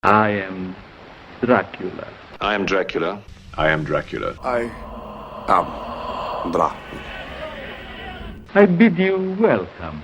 I am Dracula. I am Dracula. I am Dracula. I am Dracula. I bid you welcome.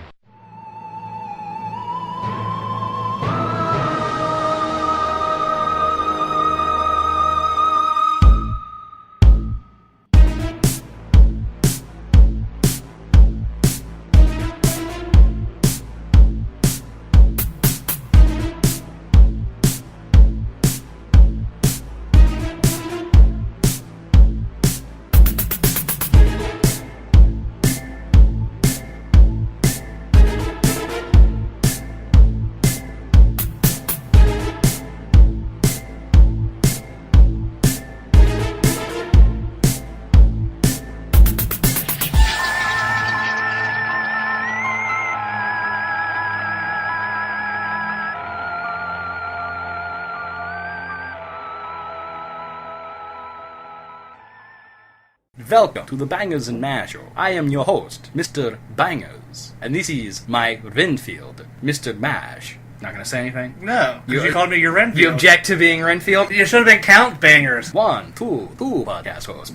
Welcome to the Bangers and Mash Show. I am your host, Mr. Bangers, and this is my Renfield, Mr. Mash. Not gonna say anything? No, you called me your Renfield. You object to being Renfield? You should have been Count Bangers. One, two, podcast host.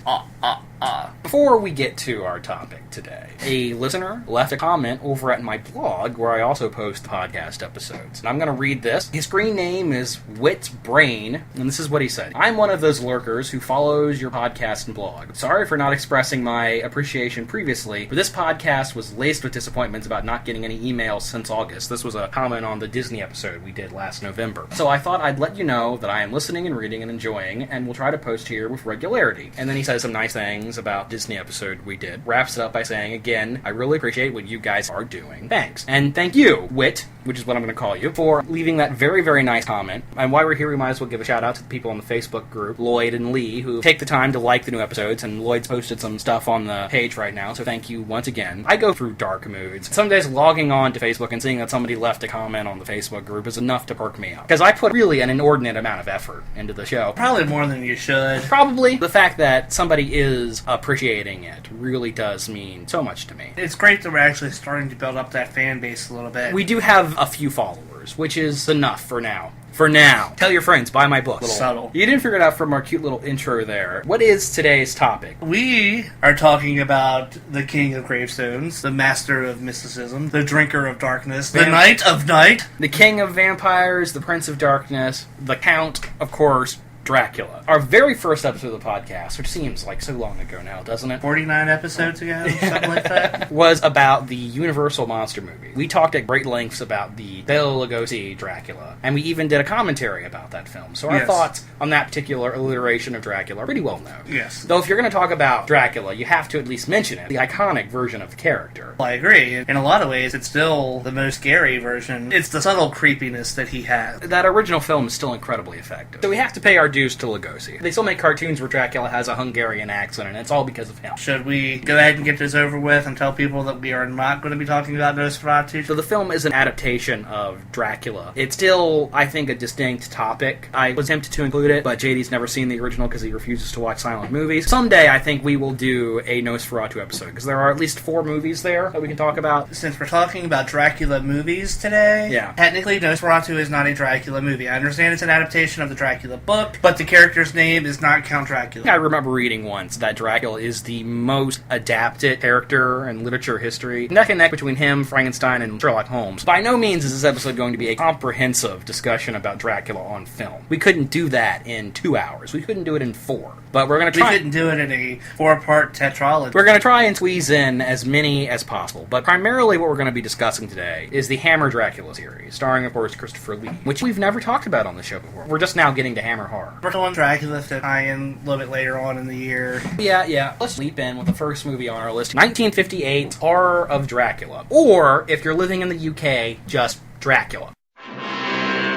Before we get to our topic today, a listener left a comment over at my blog where I also post podcast episodes. And I'm going to read this. His screen name is Wit's Brain, and this is what he said. I'm one of those lurkers who follows your podcast and blog. Sorry for not expressing my appreciation previously, but this podcast was laced with disappointments about not getting any emails since August. This was a comment on the Disney episode we did last November. So I thought I'd let you know that I am listening and reading and enjoying, and will try to post here with regularity. And then he says some nice things about Disney episode we did. Wraps it up by saying, again, I really appreciate what you guys are doing. Thanks. And thank you, Wit, which is what I'm going to call you, for leaving that very, very nice comment. And while we're here, we might as well give a shout out to the people on the Facebook group, Lloyd and Lee, who take the time to like the new episodes, and Lloyd's posted some stuff on the page right now, so thank you once again. I go through dark moods. Some days logging on to Facebook and seeing that somebody left a comment on the Facebook group is enough to perk me up. Because I put really an inordinate amount of effort into the show. Probably more than you should. Probably. The fact that somebody is appreciating it really does mean so much to me. It's great that we're actually starting to build up that fan base a little bit. We do have a few followers, which is enough for now. For now. Tell your friends, buy my book. Subtle. You didn't figure it out from our cute little intro there. What is today's topic? We are talking about the King of Gravestones, the Master of Mysticism, the Drinker of Darkness, the Knight of Night, the King of Vampires, the Prince of Darkness, the Count, of course, Dracula. Our very first episode of the podcast, which seems like so long ago now, doesn't it? 49 episodes ago, something like that. Was about the Universal monster movie. We talked at great lengths about the Bela Lugosi Dracula, and we even did a commentary about that film. So our thoughts on that particular alliteration of Dracula are pretty well known. Yes. Though if you're going to talk about Dracula, you have to at least mention it, the iconic version of the character. Well, I agree. In a lot of ways, it's still the most scary version. It's the subtle creepiness that he has. That original film is still incredibly effective. So we have to pay our dues to Lugosi. They still make cartoons where Dracula has a Hungarian accent, and it's all because of him. Should we go ahead and get this over with and tell people that we are not going to be talking about Nosferatu? So the film is an adaptation of Dracula. It's still, I think, a distinct topic. I was tempted to include it, but JD's never seen the original because he refuses to watch silent movies. Someday, I think we will do a Nosferatu episode, because there are at least 4 movies there that we can talk about. Since we're talking about Dracula movies today, technically Nosferatu is not a Dracula movie. I understand it's an adaptation of the Dracula book, but the character's name is not Count Dracula. I remember reading once that Dracula is the most adapted character in literature history. Neck and neck between him, Frankenstein, and Sherlock Holmes. By no means is this episode going to be a comprehensive discussion about Dracula on film. We couldn't do that in 2 hours. We couldn't do it in 4. But we're going to try. We couldn't do it in a 4-part tetralogy. We're going to try and squeeze in as many as possible. But primarily what we're going to be discussing today is the Hammer Dracula series, starring, of course, Christopher Lee, which we've never talked about on the show before. We're just now getting to Hammer horror. We're doing Dracula to tie in a little bit later on in the year. Yeah. Let's leap in with the first movie on our list, 1958, Horror of Dracula. Or, if you're living in the UK, just Dracula.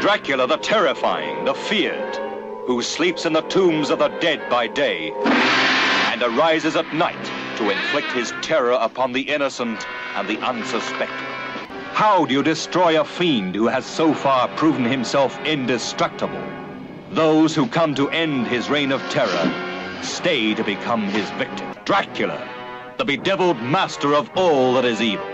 Dracula the terrifying, the feared, who sleeps in the tombs of the dead by day and arises at night to inflict his terror upon the innocent and the unsuspecting. How do you destroy a fiend who has so far proven himself indestructible? Those who come to end his reign of terror stay to become his victim. Dracula, the bedeviled master of all that is evil.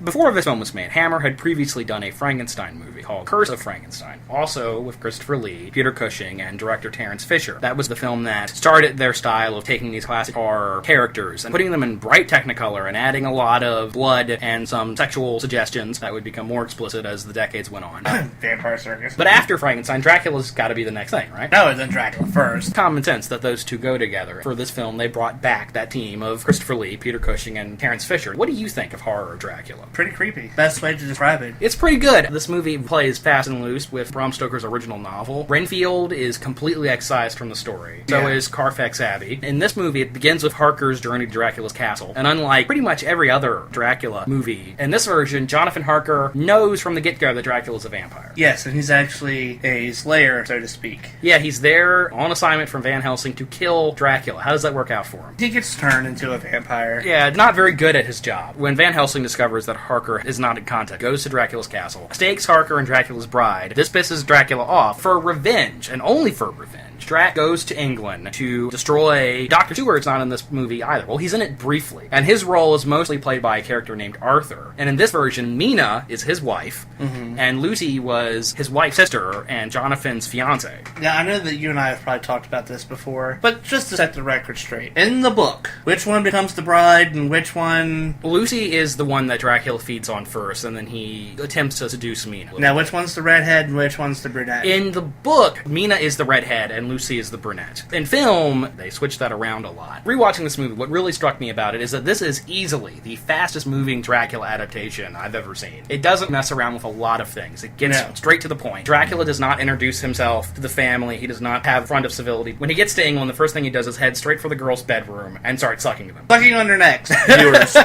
Before this film was made, Hammer had previously done a Frankenstein movie called Curse of Frankenstein, also with Christopher Lee, Peter Cushing, and director Terence Fisher. That was the film that started their style of taking these classic horror characters and putting them in bright Technicolor and adding a lot of blood and some sexual suggestions that would become more explicit as the decades went on. Vampire Circus. But after Frankenstein, Dracula's got to be the next thing, right? No, then Dracula first. Common sense that those two go together. For this film, they brought back that team of Christopher Lee, Peter Cushing, and Terence Fisher. What do you think of horror Dracula? Pretty creepy. Best way to describe it. It's pretty good. This movie plays fast and loose with Bram Stoker's original novel. Renfield is completely excised from the story. So is Carfax Abbey. In this movie, it begins with Harker's journey to Dracula's castle. And unlike pretty much every other Dracula movie, in this version, Jonathan Harker knows from the get-go that Dracula's a vampire. Yes, and he's actually a slayer, so to speak. Yeah, he's there on assignment from Van Helsing to kill Dracula. How does that work out for him? He gets turned into a vampire. Yeah, not very good at his job. When Van Helsing discovers that Harker is not in contact, goes to Dracula's castle, stakes Harker and Dracula's bride. This pisses Dracula off for revenge, and only for revenge. Drac goes to England to destroy... Dr. Stewart's not in this movie either. Well, he's in it briefly. And his role is mostly played by a character named Arthur. And in this version, Mina is his wife, and Lucy was his wife's sister and Jonathan's fiance. Now, I know that you and I have probably talked about this before, but just to set the record straight. In the book, which one becomes the bride and which one... Lucy is the one that Dracula feeds on first, and then he attempts to seduce Mina. Now, which one's the redhead and which one's the brunette? In the book, Mina is the redhead and Lucy is the brunette. In film, they switched that around a lot. Rewatching this movie, what really struck me about it is that this is easily the fastest moving Dracula adaptation I've ever seen. It doesn't mess around with a lot of things. It gets straight to the point. Dracula does not introduce himself to the family. He does not have front of civility. When he gets to England, the first thing he does is head straight for the girl's bedroom and start sucking them. Sucking on their necks, viewers.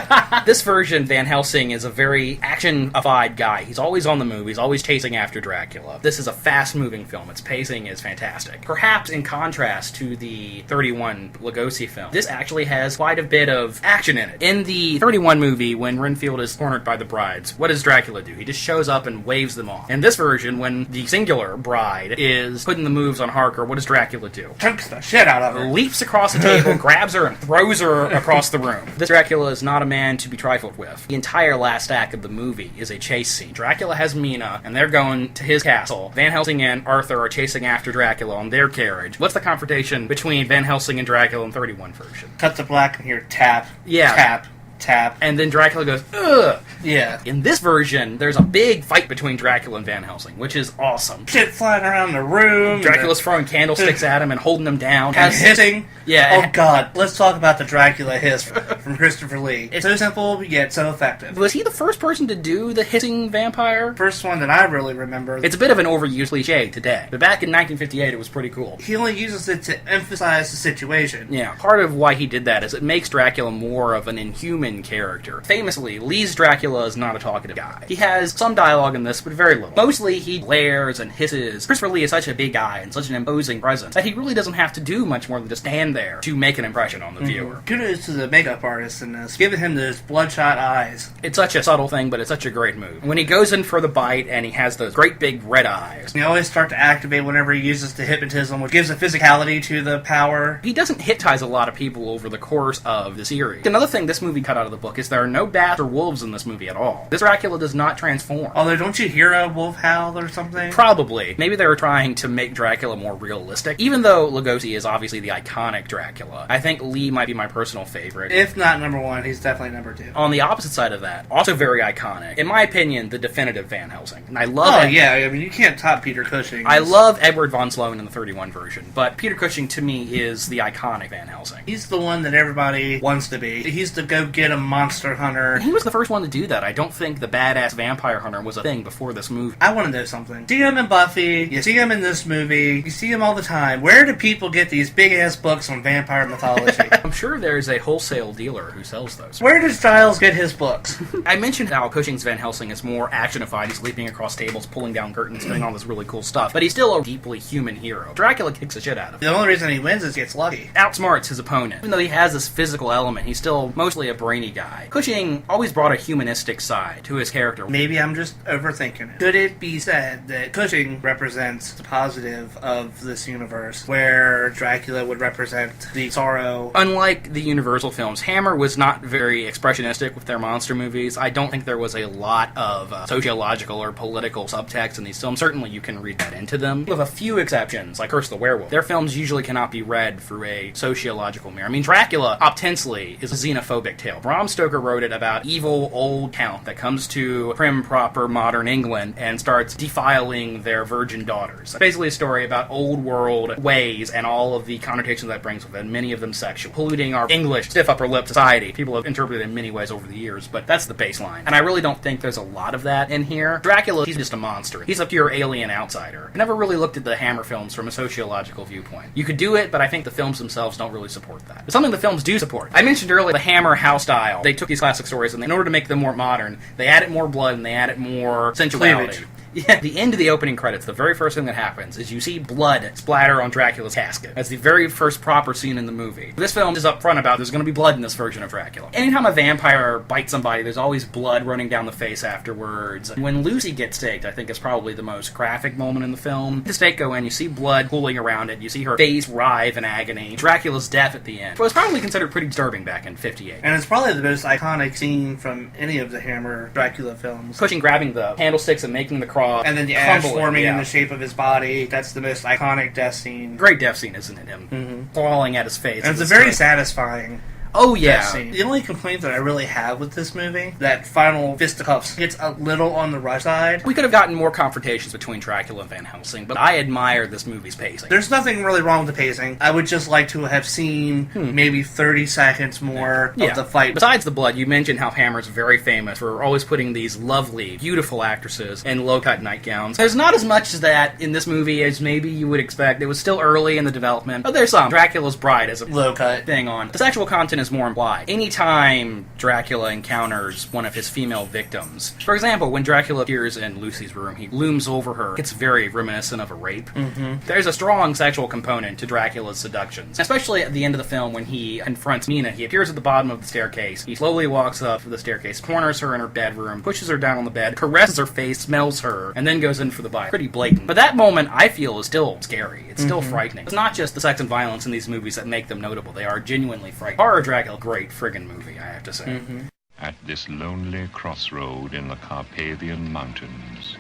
This version, Van Helsing is a very action-ified guy. He's always on the move. He's always chasing after Dracula. This is a fast-moving film. Its pacing is fantastic. Perhaps in contrast to the 31 Lugosi film, this actually has quite a bit of action in it. In the 31 movie, when Renfield is cornered by the brides, what does Dracula do? He just shows up and waves them off. In this version, when the singular bride is putting the moves on Harker, what does Dracula do? Chunks the shit out of her. Leaps across the table, grabs her, and throws her across the room. This Dracula is not a man to be trifled with. The entire last act of the movie is a chase scene. Dracula has Mina, and they're going to his castle. Van Helsing and Arthur are chasing after Dracula on their carriage. What's the confrontation between Van Helsing and Dracula in 31 version? Cut to black and hear tap, tap, tap. And then Dracula goes, ugh! Yeah. In this version, there's a big fight between Dracula and Van Helsing, which is awesome. Shit flying around the room. Dracula's throwing candlesticks at him and holding him down. And hissing. Yeah. Oh god, let's talk about the Dracula hiss from Christopher Lee. It's so simple, yet so effective. Was he the first person to do the hissing vampire? First one that I really remember. It's a bit of an overused cliche today, but back in 1958 it was pretty cool. He only uses it to emphasize the situation. Yeah, part of why he did that is it makes Dracula more of an inhuman character. Famously, Lee's Dracula is not a talkative guy. He has some dialogue in this, but very little. Mostly he glares and hisses. Christopher Lee is such a big guy and such an imposing presence that he really doesn't have to do much more than just stand there to make an impression on the viewer. Kudos to the makeup artist in this, giving him those bloodshot eyes. It's such a subtle thing, but it's such a great move. When he goes in for the bite and he has those great big red eyes. They always start to activate whenever he uses the hypnotism, which gives a physicality to the power. He doesn't hypnotize a lot of people over the course of the series. Another thing this movie cut out of the book is there are no bats or wolves in this movie at all. This Dracula does not transform. Although, don't you hear a wolf howl or something? Probably. Maybe they were trying to make Dracula more realistic. Even though Lugosi is obviously the iconic Dracula, I think Lee might be my personal favorite. If not number one, he's definitely number two. On the opposite side of that, also very iconic, in my opinion, the definitive Van Helsing. And I love it. Yeah, I mean, you can't top Peter Cushing. I love Edward von Sloan in the 31 version, but Peter Cushing to me is the iconic Van Helsing. He's the one that everybody wants to be. He's the go-get-em monster hunter. He was the first one to do that. I don't think the badass vampire hunter was a thing before this movie. I want to know something. See him in Buffy, you see him in this movie, you see him all the time. Where do people get these big-ass books on vampire mythology? I'm sure there's a wholesale dealer who sells those. Where does Giles get his books? I mentioned how Cushing's Van Helsing is more actionified. He's leaping across tables, pulling down curtains, doing all this really cool stuff. But he's still a deeply human hero. Dracula kicks the shit out of him. The only reason he wins is he gets lucky. Outsmarts his opponent. Even though he has this physical element, he's still mostly a brain brainy guy. Cushing always brought a humanistic side to his character. Maybe I'm just overthinking it. Could it be said that Cushing represents the positive of this universe, where Dracula would represent the sorrow? Unlike the Universal films, Hammer was not very expressionistic with their monster movies. I don't think there was a lot of sociological or political subtext in these films. Certainly you can read that into them. With a few exceptions, like Curse of the Werewolf, their films usually cannot be read through a sociological mirror. I mean, Dracula, ostensibly, is a xenophobic tale. Bram Stoker wrote it about evil old count that comes to prim, proper, modern England and starts defiling their virgin daughters. It's basically a story about old world ways and all of the connotations that brings with it, many of them sexual, polluting our English, stiff upper lip society. People have interpreted it in many ways over the years, but that's the baseline. And I really don't think there's a lot of that in here. Dracula, he's just a monster. He's a pure alien outsider. I never really looked at the Hammer films from a sociological viewpoint. You could do it, but I think the films themselves don't really support that. It's something the films do support. I mentioned earlier the Hammer house style. They took these classic stories, and in order to make them more modern, they added more blood and they added more sensuality. Cleavage. Yeah, the end of the opening credits, the very first thing that happens is you see blood splatter on Dracula's casket. That's the very first proper scene in the movie. This film is upfront about there's going to be blood in this version of Dracula. Anytime a vampire bites somebody, there's always blood running down the face afterwards. When Lucy gets staked, I think is probably the most graphic moment in the film. The stake go in, you see blood pooling around it, you see her face writhe in agony. Dracula's death at the end. It was probably considered pretty disturbing back in '58. And it's probably the most iconic scene from any of the Hammer Dracula films. Cushing grabbing the candlesticks and making the cross. And then the ash forming in the shape of his body. That's the most iconic death scene. Great death scene, isn't it? Him falling at his face. And it's a very satisfying Oh, yeah. The only complaint that I really have with this movie, that final fisticuffs gets a little on the rush side. We could have gotten more confrontations between Dracula and Van Helsing, but I admire this movie's pacing. There's nothing really wrong with the pacing. I would just like to have seen maybe 30 seconds more of the fight. Besides the blood, you mentioned how Hammer's very famous for always putting these lovely, beautiful actresses in low-cut nightgowns. There's not as much as that in this movie as maybe you would expect. It was still early in the development, but there's some. Dracula's Bride is a low-cut thing on. The sexual content is more implied. Anytime Dracula encounters one of his female victims, for example, when Dracula appears in Lucy's room, he looms over her. It's very reminiscent of a rape. There's a strong sexual component to Dracula's seductions, especially at the end of the film when he confronts Mina. He appears at the bottom of the staircase. He slowly walks up the staircase, corners her in her bedroom, pushes her down on the bed, caresses her face, smells her, and then goes in for the bite. Pretty blatant. But that moment, I feel, is still scary. It's still frightening. It's not just the sex and violence in these movies that make them notable. They are genuinely frightening. Horror Dracula, great friggin' movie, I have to say. At this lonely crossroad in the Carpathian Mountains,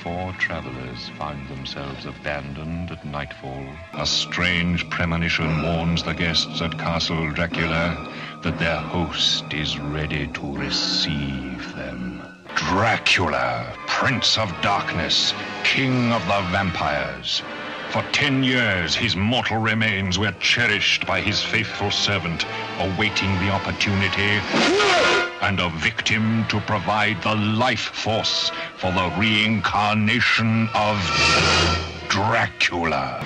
4 travelers find themselves abandoned at nightfall. A strange premonition warns the guests at Castle Dracula that their host is ready to receive them. Dracula, Prince of Darkness, King of the Vampires. For 10 years, his mortal remains were cherished by his faithful servant, awaiting the opportunity and a victim to provide the life force for the reincarnation of Dracula.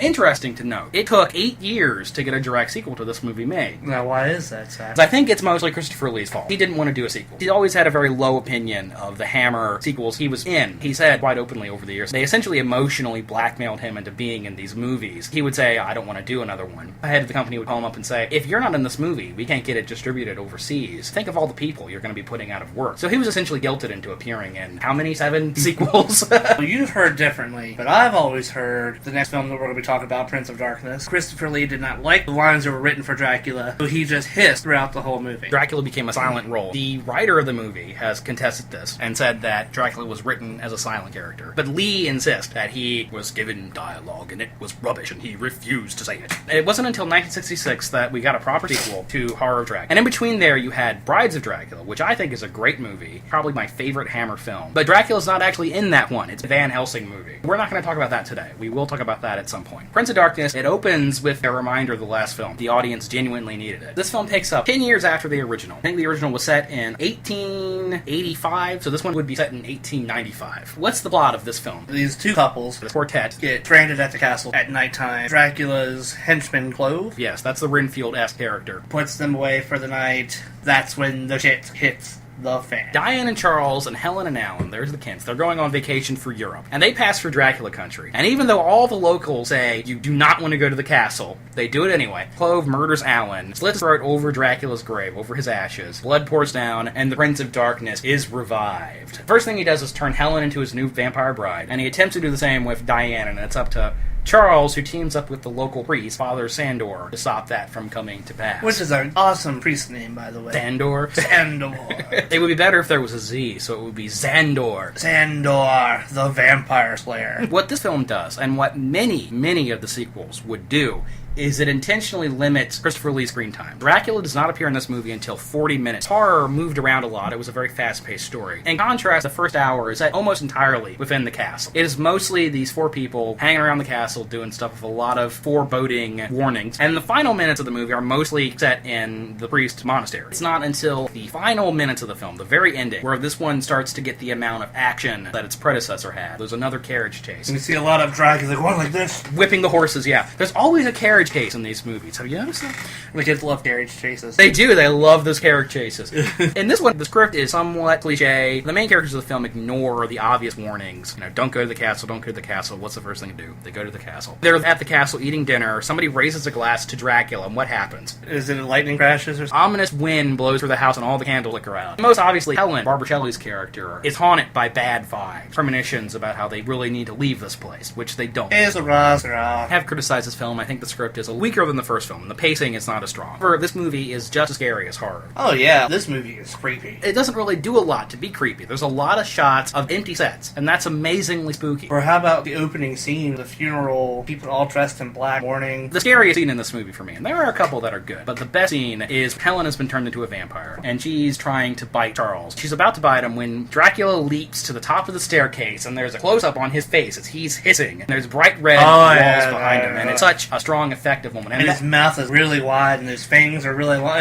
Interesting to note, it took 8 years to get a direct sequel to this movie made. Now, why is that, Seth? I think it's mostly Christopher Lee's fault. He didn't want to do a sequel. He always had a very low opinion of the Hammer sequels he was in. He said quite openly over the years, they essentially emotionally blackmailed him into being in these movies. He would say, I don't want to do another one. The head of the company would call him up and say, if you're not in this movie, we can't get it distributed overseas. Think of all the people you're going to be putting out of work. So he was essentially guilted into appearing in, how many, 7 sequels? Well, you've heard differently, but I've always heard the next film that we're going to be talking about, Prince of Darkness, Christopher Lee did not like the lines that were written for Dracula, so he just hissed throughout the whole movie. Dracula became a silent role. The writer of the movie has contested this and said that Dracula was written as a silent character. But Lee insists that he was given dialogue and it was rubbish and he refused to say it. It wasn't until 1966 that we got a proper sequel to Horror of Dracula. And in between there you had Brides of Dracula, which I think is a great movie, probably my favorite Hammer film. But Dracula's not actually in that one. It's a Van Helsing movie. We're not going to talk about that today. We will talk about that at some point. Prince of Darkness, it opens with a reminder of the last film. The audience genuinely needed it. This film takes up 10 years after the original. I think the original was set in 1885, so this one would be set in 1895. What's the plot of this film? These 2 couples, The quartet, get stranded at the castle at nighttime. Dracula's henchman, Clove, yes, that's the Renfield-esque character, puts them away for the night. That's when the shit hits the fan. Diane and Charles and Helen and Alan, there's the Kents, they're going on vacation for Europe. And they pass through Dracula country. And even though all the locals say you do not want to go to the castle, they do it anyway. Clove murders Alan, slits his throat over Dracula's grave, over his ashes. Blood pours down, and the Prince of Darkness is revived. First thing he does is turn Helen into his new vampire bride. And he attempts to do the same with Diane, and it's up to Charles, who teams up with the local priest, Father Sandor, to stop that from coming to pass. Which is an awesome priest name, by the way. Sandor? Sandor. It would be better if there was a Z, so it would be Zandor. Sandor, the vampire slayer. What this film does, and what many of the sequels would do, is it intentionally limits Christopher Lee's screen time. Dracula does not appear in this movie until 40 minutes. Horror moved around a lot. It was a very fast-paced story. In contrast, the first hour is set almost entirely within the castle. It is mostly these four people hanging around the castle doing stuff with a lot of foreboding warnings. And the final minutes of the movie are mostly set in the priest's monastery. It's not until the final minutes of the film, the very ending, where this one starts to get the amount of action that its predecessor had. There's another carriage chase. And you see a lot of Dracula going like this. Whipping the horses, yeah. There's always a carriage case in these movies. Have you noticed that? The kids love carriage chases. They do. They love those carriage chases. In this one, the script is somewhat cliche. The main characters of the film ignore the obvious warnings. You know, don't go to the castle, don't go to the castle. What's the first thing to do? They go to the castle. They're at the castle eating dinner. Somebody raises a glass to Dracula, and what happens? Is it lightning crashes or something? Ominous wind blows through the house and all the candles flicker out. Most obviously, Helen, Barbara Shelley's character, is haunted by bad vibes. Premonitions about how they really need to leave this place, which they don't. I have criticized this film. I think the script is weaker than the first film, and the pacing is not as strong. However, this movie is just as scary as horror. Oh yeah, this movie is creepy. It doesn't really do a lot to be creepy. There's a lot of shots of empty sets, and that's amazingly spooky. Or how about the opening scene, the funeral, people all dressed in black, mourning? The scariest scene in this movie for me, and there are a couple that are good, but the best scene is Helen has been turned into a vampire, and she's trying to bite Charles. She's about to bite him when Dracula leaps to the top of the staircase, and there's a close-up on his face as he's hissing, and there's bright red walls behind him, and it's such a strong, effective moment. And his mouth is really wide, and his fangs are really wide.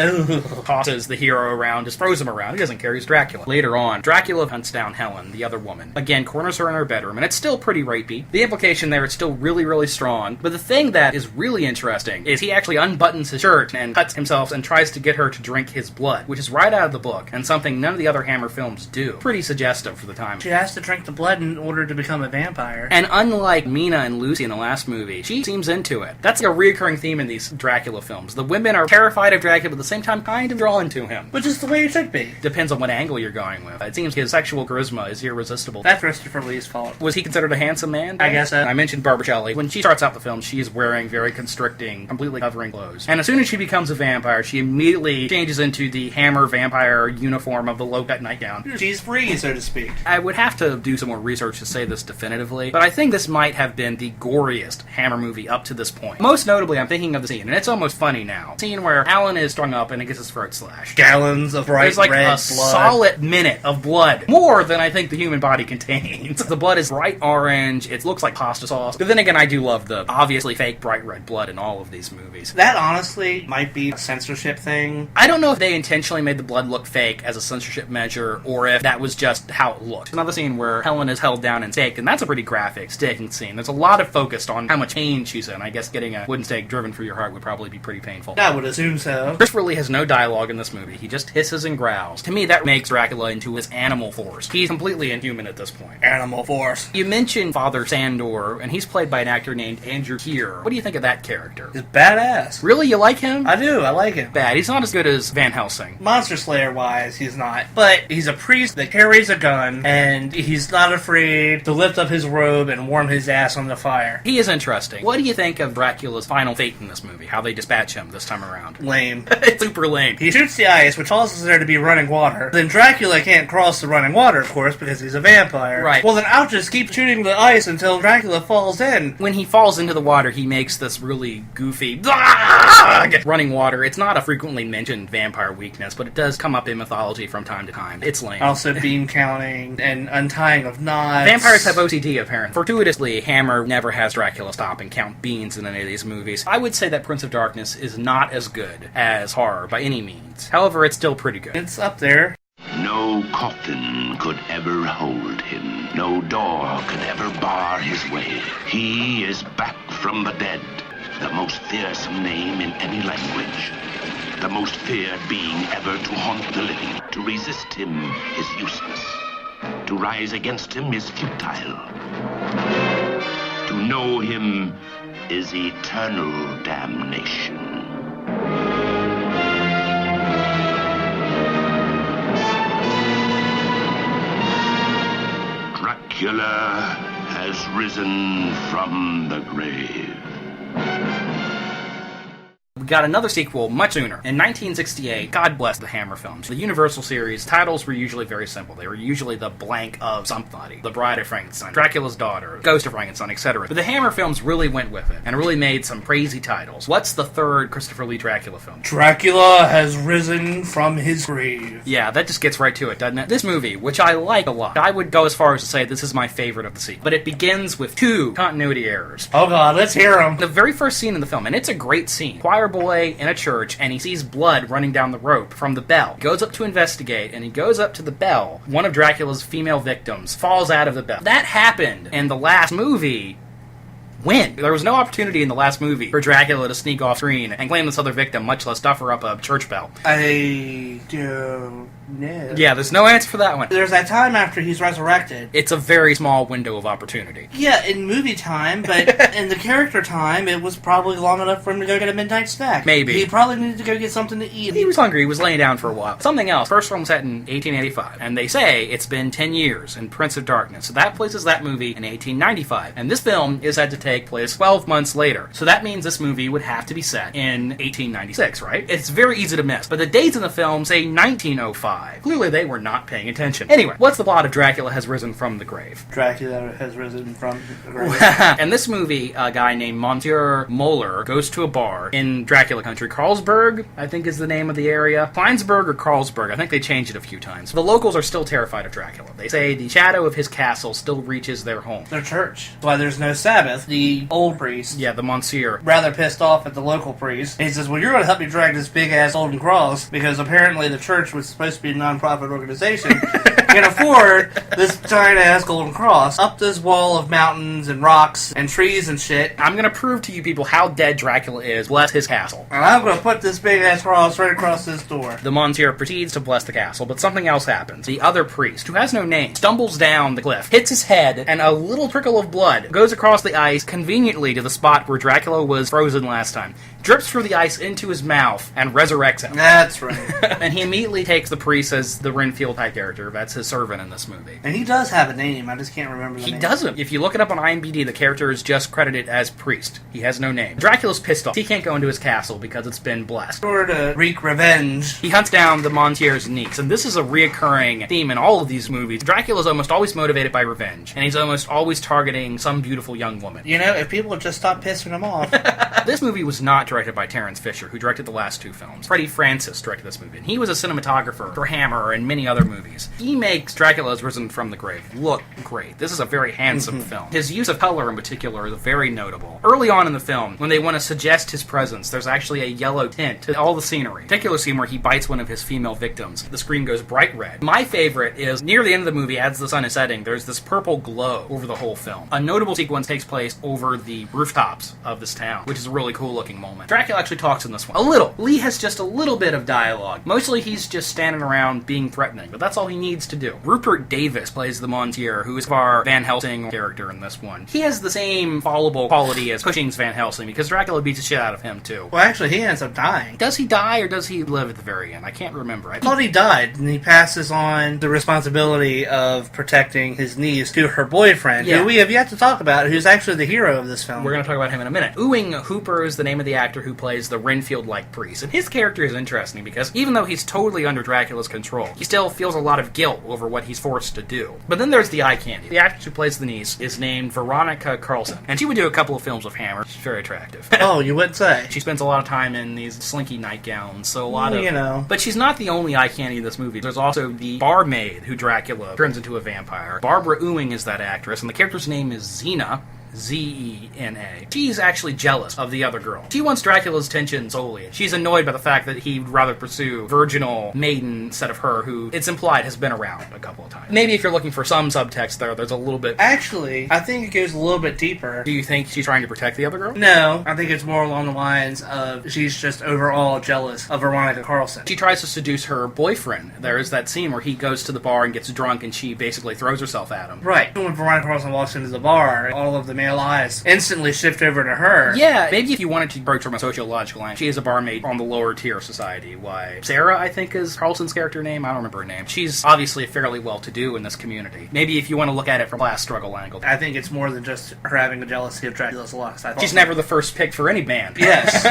Tosses the hero around, just throws him around. He doesn't care, he's Dracula. Later on, Dracula hunts down Helen, the other woman. Again, corners her in her bedroom, and it's still pretty rapey. The implication there, it's still really strong, but the thing that is really interesting is he actually unbuttons his shirt and cuts himself and tries to get her to drink his blood, which is right out of the book, and something none of the other Hammer films do. Pretty suggestive for the time. She has to drink the blood in order to become a vampire. And unlike Mina and Lucy in the last movie, she seems into it. That's like a recurring theme in these Dracula films. The women are terrified of Dracula, but at the same time kind of drawn to him. Which is the way it should be. Depends on what angle you're going with. It seems his sexual charisma is irresistible. That's Christopher Lee's fault. Was he considered a handsome man? I guess so. I mentioned Barbara Shelley. When she starts out the film, she is wearing very constricting, completely covering clothes. And as soon as she becomes a vampire, she immediately changes into the Hammer vampire uniform of the low-cut nightgown. She's free, so to speak. I would have to do some more research to say this definitively, but I think this might have been the goriest Hammer movie up to this point. Most notably, I'm thinking of the scene, and it's almost funny now. The scene where Alan is strung up and he gets his throat slashed. Gallons of bright There's like red a blood. solid minute of blood. More than I think the human body contains. The blood is bright orange. It looks like pasta sauce. But then again, I do love the obviously fake bright red blood in all of these movies. That honestly might be a censorship thing. I don't know if they intentionally made the blood look fake as a censorship measure, or if that was just how it looked. Another scene where Helen is held down and staked, and that's a pretty graphic staking scene. There's a lot of focus on how much pain she's in. I guess getting a wooden stake driven through your heart would probably be pretty painful. I would assume so. Christopher Lee has no dialogue in this movie. He just hisses and growls. To me, that makes Dracula into his animal force. He's completely inhuman at this point. Animal force. You mentioned Father Sandor, and he's played by an actor named Andrew Keir. What do you think of that character? He's badass. Really? You like him? I do. I like him. Bad. He's not as good as Van Helsing. Monster Slayer-wise, he's not. But he's a priest that carries a gun, and he's not afraid to lift up his robe and warm his ass on the fire. He is interesting. What do you think of Dracula's final fate in this movie? How they dispatch him this time around? Lame. Super lame. He shoots the ice, which causes there to be running water. Then Dracula can't cross the running water, of course, because he's a vampire. Right. Well, then I'll just keep shooting the ice until Dracula falls in. When he falls into the water, he makes this really goofy running water. It's not a frequently mentioned vampire weakness, but it does come up in mythology from time to time. It's lame. Also beam counting and untying of knots. Vampires have OCD, apparently. Fortuitously, Hammer never has Dracula stop and count beans in any of these movies. I would say that Prince of Darkness is not as good as horror by any means. However, it's still pretty good. It's up there. No coffin could ever hold him. No door could ever bar his way. He is back from the dead. The most fearsome name in any language. The most feared being ever to haunt the living. To resist him is useless. To rise against him is futile. To know him is eternal damnation. Dracula has risen from the grave. We got another sequel much sooner. In 1968, God bless the Hammer films. The Universal series titles were usually very simple. They were usually the blank of somebody. The Bride of Frankenstein, Dracula's Daughter, Ghost of Frankenstein, etc. But the Hammer films really went with it and really made some crazy titles. What's the third Christopher Lee Dracula film? Dracula Has Risen from his grave. Yeah, that just gets right to it, doesn't it? This movie, which I like a lot, I would go as far as to say this is my favorite of the sequel. But it begins with two continuity errors. Oh god, let's hear them. The very first scene in the film, and it's a great scene. Choir boy in a church, and he sees blood running down the rope from the bell. He goes up to investigate, and he goes up to the bell. One of Dracula's female victims falls out of the bell. That happened in the last movie. When? There was no opportunity in the last movie for Dracula to sneak off screen and claim this other victim, much less stuff her up a church bell. I don't know. Yeah, there's no answer for that one. There's that time after he's resurrected. It's a very small window of opportunity. Yeah, in movie time, but in the character time, it was probably long enough for him to go get a midnight snack. Maybe. He probably needed to go get something to eat. He was hungry. He was laying down for a while. Something else. First one was set in 1885, and they say it's been 10 years in Prince of Darkness. So that places that movie in 1895. And this film is said to take place 12 months later. So that means this movie would have to be set in 1896, right? It's very easy to miss. But the dates in the film say 1905. Clearly they were not paying attention. Anyway, what's the plot of Dracula Has Risen from the Grave? Dracula has risen from the grave. In this movie, a guy named Monsieur Moeller goes to a bar in Dracula country. Carlsberg, I think is the name of the area. Kleinsberg or Carlsberg. I think they changed it a few times. The locals are still terrified of Dracula. They say the shadow of his castle still reaches their home. Their church. That's why there's no Sabbath. The old priest. Yeah, the Monsieur. Rather pissed off at the local priest. And he says, well, you're going to help me drag this big-ass golden cross, because apparently the church was supposed to be a non-profit organization. Can afford this giant-ass golden cross up this wall of mountains and rocks and trees and shit. I'm going to prove to you people how dead Dracula is. Bless his castle. And I'm going to put this big-ass cross right across this door. The Monsieur proceeds to bless the castle, but something else happens. The other priest, who has no name, stumbles down the cliff, hits his head, and a little trickle of blood goes across the ice conveniently to the spot where Dracula was frozen last time, drips through the ice into his mouth, and resurrects him. That's right. And he immediately takes the priest as the Renfield-type character. That's his servant in this movie. And he does have a name, I just can't remember the name. He doesn't. If you look it up on IMDb, the character is just credited as priest. He has no name. Dracula's pissed off. He can't go into his castle because it's been blessed. In order to wreak revenge, he hunts down the Monsieur's niece, and this is a reoccurring theme in all of these movies. Dracula's almost always motivated by revenge, and he's almost always targeting some beautiful young woman. You know, if people would just stop pissing him off. This movie was not directed by Terence Fisher, who directed the last two films. Freddie Francis directed this movie, and he was a cinematographer for Hammer and many other movies. He makes Dracula Has Risen from the Grave look great. This is a very handsome film. His use of color in particular is very notable. Early on in the film, when they want to suggest his presence, there's actually a yellow tint to all the scenery. Particular scene where he bites one of his female victims. The screen goes bright red. My favorite is near the end of the movie, as the sun is setting, there's this purple glow over the whole film. A notable sequence takes place over the rooftops of this town, which is a really cool looking moment. Dracula actually talks in this one. A little. Lee has just a little bit of dialogue. Mostly he's just standing around being threatening, but that's all he needs to do. Rupert Davis plays the Monsieur, who is our Van Helsing character in this one. He has the same followable quality as Cushing's Van Helsing, because Dracula beats the shit out of him too. Well, actually, he ends up dying. Does he die, or does he live at the very end? I can't remember. I thought he died, and he passes on the responsibility of protecting his niece to her boyfriend, who we have yet to talk about, who's actually the hero of this film. We're going to talk about him in a minute. Ewing Hooper is the name of the actor who plays the Renfield-like priest, and his character is interesting because even though he's totally under Dracula's control, he still feels a lot of guilt over what he's forced to do. But then there's the eye candy. The actress who plays the niece is named Veronica Carlson, and she would do a couple of films with Hammer. She's very attractive. Oh, you wouldn't say. She spends a lot of time in these slinky nightgowns, so a lot of... You know. But she's not the only eye candy in this movie. There's also the barmaid who Dracula turns into a vampire. Barbara Ewing is that actress, and the character's name is Xena. Zena. She's actually jealous of the other girl. She wants Dracula's attention solely. She's annoyed by the fact that he'd rather pursue virginal maiden instead of her, who it's implied has been around a couple of times. Maybe if you're looking for some subtext there's a little bit... Actually, I think it goes a little bit deeper. Do you think she's trying to protect the other girl? No, I think it's more along the lines of she's just overall jealous of Veronica Carlson. She tries to seduce her boyfriend. There is that scene where he goes to the bar and gets drunk and she basically throws herself at him. Right. When Veronica Carlson walks into the bar, all of the male eyes instantly shift over to her. Yeah, maybe if you wanted to approach from a sociological angle, she is a barmaid on the lower tier of society. Why? Sarah, I think, is Carlson's character name. I don't remember her name. She's obviously fairly well-to-do in this community. Maybe if you want to look at it from a class struggle angle. I think it's more than just her having a jealousy of Dracula's lust. She's never the first pick for any band. Yes.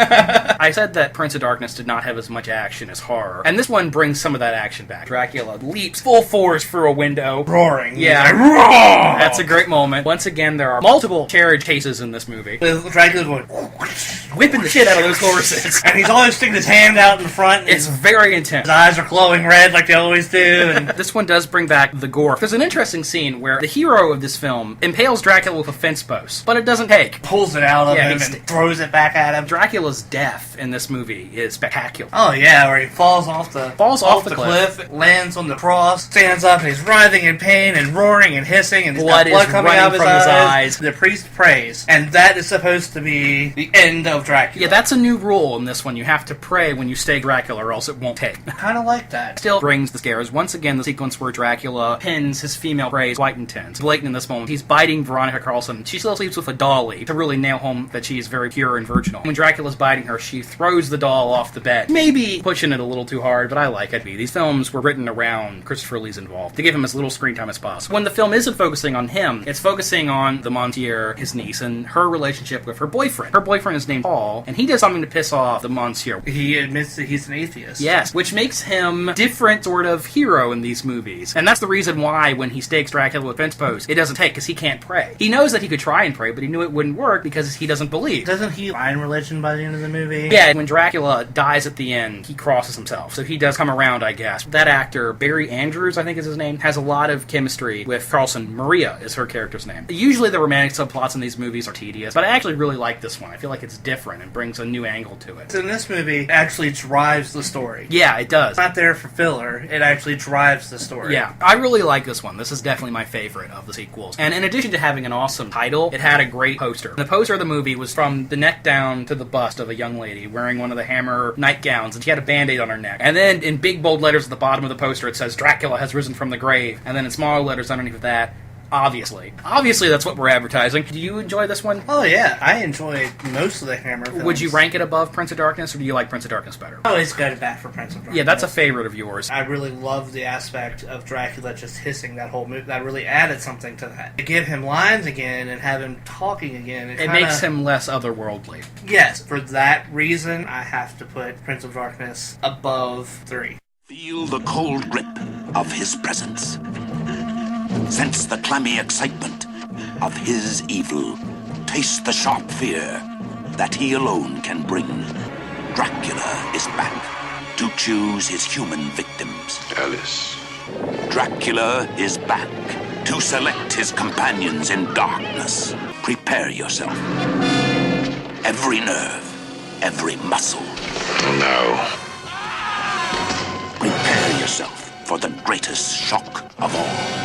I said that Prince of Darkness did not have as much action as horror, and this one brings some of that action back. Dracula leaps full force through a window. Roaring. Yeah. Roar! That's a great moment. Once again, there are multiple carriage chases in this movie. With Dracula going... Whipping the shit out of those horses. And he's always sticking his hand out in front. It's very intense. His eyes are glowing red like they always do. And this one does bring back the gore. There's an interesting scene where the hero of this film impales Dracula with a fence post, but it doesn't take. Pulls it out of him and throws it back at him. Dracula's death in this movie is spectacular. Oh yeah, where he falls off the cliff, lands on the cross, stands up, and he's writhing in pain and roaring and hissing, and blood coming out of his eyes. The priest prays, and that is supposed to be the end of Dracula. Yeah, that's a new rule in this one. You have to pray when you stay Dracula, or else it won't take. Kind of like that. Still brings the scares. Once again, the sequence where Dracula pins his female prey is quite intense. Blatant in this moment. He's biting Veronica Carlson. She still sleeps with a dolly to really nail home that she is very pure and virginal. When Dracula's biting her, she throws the doll off the bed. Maybe pushing it a little too hard, but I like it. These films were written around Christopher Lee's involved to give him as little screen time as possible. When the film isn't focusing on him, it's focusing on the Monsieur, his niece, and her relationship with her boyfriend. Her boyfriend is named Paul, and he does something to piss off the Monsieur. He admits that he's an atheist. Yes, which makes him different sort of hero in these movies. And that's the reason why when he stakes Dracula with fence posts, it doesn't take, because he can't pray. He knows that he could try and pray, but he knew it wouldn't work because he doesn't believe. Doesn't he find religion by the end of the movie? Yeah, when Dracula dies at the end, he crosses himself. So he does come around, I guess. That actor, Barry Andrews, I think is his name, has a lot of chemistry with Carlson. Maria is her character's name. Usually the romantic subplots in these movies are tedious, but I actually really like this one. I feel like it's different and brings a new angle to it. So in this movie, it actually drives the story. Yeah, it does. It's not there for filler. It actually drives the story. Yeah, I really like this one. This is definitely my favorite of the sequels. And in addition to having an awesome title, it had a great poster. The poster of the movie was from the neck down to the bust of a young lady wearing one of the Hammer nightgowns, and she had a band-aid on her neck. And then in big bold letters at the bottom of the poster, it says, "Dracula has risen from the grave." And then in smaller letters underneath of that, obviously, that's what we're advertising. Do you enjoy this one? Oh yeah, I enjoy most of the Hammer films. Would you rank it above Prince of Darkness, or do you like Prince of Darkness better? Oh, it's got it back for Prince of Darkness. Yeah, that's a favorite of yours. I really love the aspect of Dracula just hissing that whole movie. That really added something to that. To give him lines again and have him talking again. It makes him less otherworldly. Yes, for that reason, I have to put Prince of Darkness above 3. Feel the cold grip of his presence. Sense the clammy excitement of his evil. Taste the sharp fear that he alone can bring. Dracula is back to choose his human victims. Alice. Dracula is back to select his companions in darkness. Prepare yourself. Every nerve, every muscle. No. Prepare yourself for the greatest shock of all.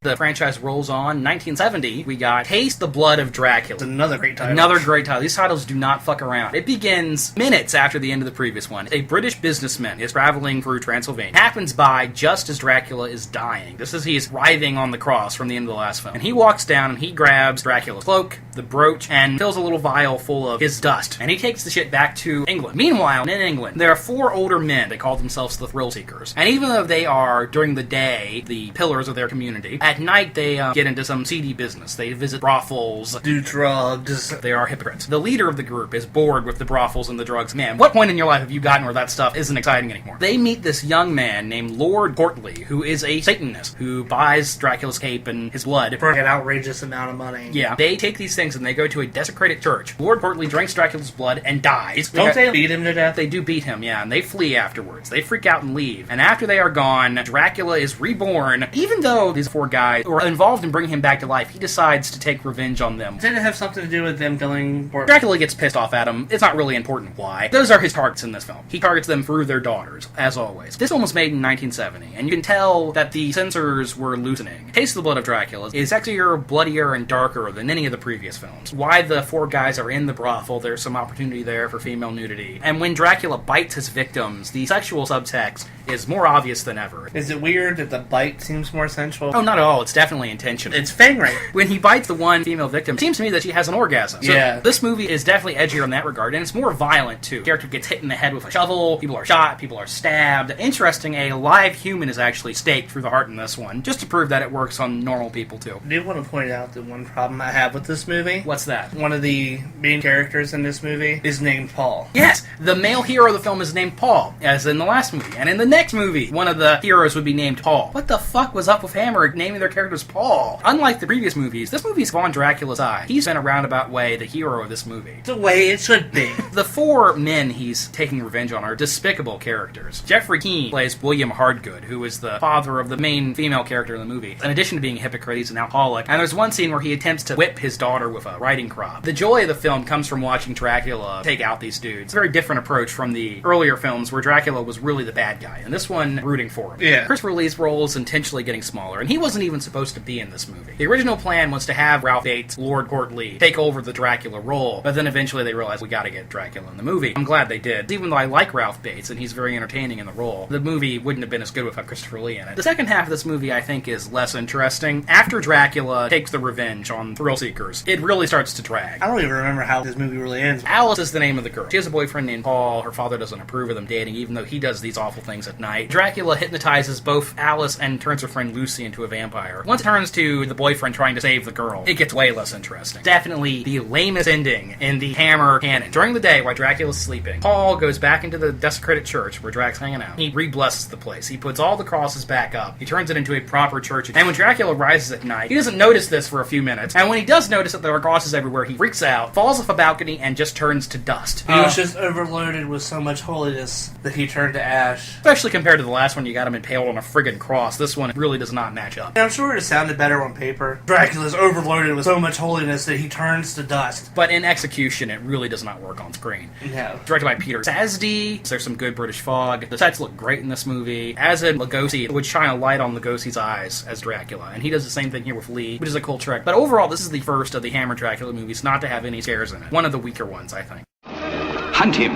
The franchise rolls on. 1970, we got Taste the Blood of Dracula. Another great title. Another great title. These titles do not fuck around. It begins minutes after the end of the previous one. A British businessman is traveling through Transylvania. Happens by just as Dracula is dying. This is he's writhing on the cross from the end of the last film. And he walks down and he grabs Dracula's cloak, the brooch, and fills a little vial full of his dust. And he takes the shit back to England. Meanwhile, in England, there are 4 older men. They call themselves the Thrill Seekers. And even though they are, during the day, the pillars of their community, at night they get into some seedy business. They visit brothels, do drugs. They are hypocrites. The leader of the group is bored with the brothels and the drugs. Man, what point in your life have you gotten where that stuff isn't exciting anymore? They meet this young man named Lord Courtley, who is a Satanist, who buys Dracula's cape and his blood for an outrageous amount of money. Yeah. They take these things and they go to a desecrated church. Lord Courtley drinks Dracula's blood and dies. Don't they beat him to death? They do beat him, yeah, and they flee afterwards. They freak out and leave. And after they are gone, Dracula is reborn, even though these 4 guys guys who are involved in bringing him back to life, he decides to take revenge on them. Did it have something to do with them killing... Dracula gets pissed off at him. It's not really important why. Those are his targets in this film. He targets them through their daughters, as always. This film was made in 1970, and you can tell that the censors were loosening. Taste of the Blood of Dracula is sexier, bloodier, and darker than any of the previous films. Why the four guys are in the brothel, there's some opportunity there for female nudity. And when Dracula bites his victims, the sexual subtext is more obvious than ever. Is it weird that the bite seems more sensual? Oh, not at all. It's definitely intentional. It's fang rape. When he bites the one female victim, it seems to me that she has an orgasm. So yeah. This movie is definitely edgier in that regard, and it's more violent, too. The character gets hit in the head with a shovel, people are shot, people are stabbed. Interesting, a live human is actually staked through the heart in this one, just to prove that it works on normal people, too. I do want to point out the one problem I have with this movie. What's that? One of the main characters in this movie is named Paul. Yes! The male hero of the film is named Paul, as in the last movie. And in the next movie, one of the heroes would be named Paul. What the fuck was up with Hammer naming their characters Paul? Unlike the previous movies, this movie's on Dracula's side. He's in a roundabout way the hero of this movie. It's the way it should be. The four men he's taking revenge on are despicable characters. Jeffrey Keane plays William Hardgood, who is the father of the main female character in the movie. In addition to being a hypocrite, he's an alcoholic. And there's one scene where he attempts to whip his daughter with a riding crop. The joy of the film comes from watching Dracula take out these dudes. It's a very different approach from the earlier films where Dracula was really the bad guy. And this one, rooting for him. Yeah. Christopher Lee's role is intentionally getting smaller, and he wasn't even supposed to be in this movie. The original plan was to have Ralph Bates, Lord Courtleigh, take over the Dracula role, but then eventually they realized we gotta get Dracula in the movie. I'm glad they did. Even though I like Ralph Bates, and he's very entertaining in the role, the movie wouldn't have been as good without Christopher Lee in it. The second half of this movie, I think, is less interesting. After Dracula takes the revenge on thrill seekers, it really starts to drag. I don't even remember how this movie really ends. Alice is the name of the girl. She has a boyfriend named Paul. Her father doesn't approve of them dating, even though he does these awful things at night. Dracula hypnotizes both Alice and turns her friend Lucy into a vampire. Once it turns to the boyfriend trying to save the girl, it gets way less interesting. Definitely the lamest ending in the Hammer canon. During the day, while Dracula's sleeping, Paul goes back into the desecrated church where Drac's hanging out. He re-blesses the place. He puts all the crosses back up. He turns it into a proper church. And when Dracula rises at night, he doesn't notice this for a few minutes. And when he does notice that there are crosses everywhere, he freaks out, falls off a balcony, and just turns to dust. He was just overloaded with so much holiness that he turned to ash. Especially compared to the last one, you got him impaled on a friggin' cross. This one really does not match up. And I'm sure it sounded better on paper. Dracula's overloaded with so much holiness that he turns to dust. But in execution, it really does not work on screen. No. Directed by Peter Sasdy. There's some good British fog. The sets look great in this movie. As in Lugosi, it would shine a light on Lugosi's eyes as Dracula. And he does the same thing here with Lee, which is a cool trick. But overall, this is the first of the Hammer Dracula movies not to have any scares in it. One of the weaker ones, I think. Hunt him.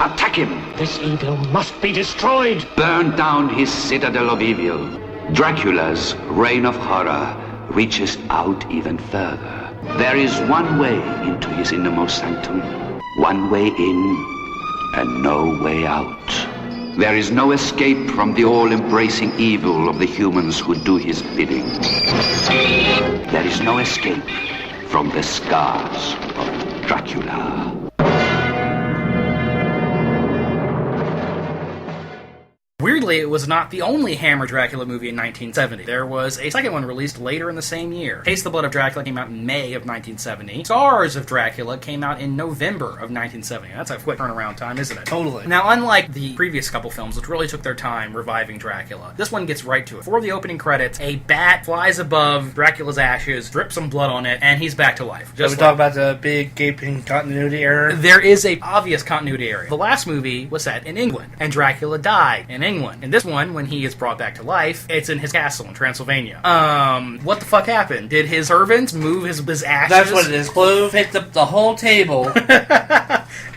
Attack him. This evil must be destroyed. Burn down his citadel of evil. Dracula's reign of horror reaches out even further. There is one way into his innermost sanctum. One way in and no way out. There is no escape from the all-embracing evil of the humans who do his bidding. There is no escape from the scars of Dracula. Weirdly, it was not the only Hammer Dracula movie in 1970. There was a second one released later in the same year. Taste the Blood of Dracula came out in May of 1970. Scars of Dracula came out in November of 1970. That's a quick turnaround time, isn't it? Totally. Now, unlike the previous couple films, which really took their time reviving Dracula, this one gets right to it. For the opening credits, a bat flies above Dracula's ashes, drips some blood on it, and he's back to life. So we talk about the big gaping continuity error. There is a obvious continuity error. The last movie was set in England, and Dracula died in England. In this one, when he is brought back to life, it's in his castle in Transylvania. What the fuck happened? Did his servants move his ashes? That's what it is. Clove picked up the whole table.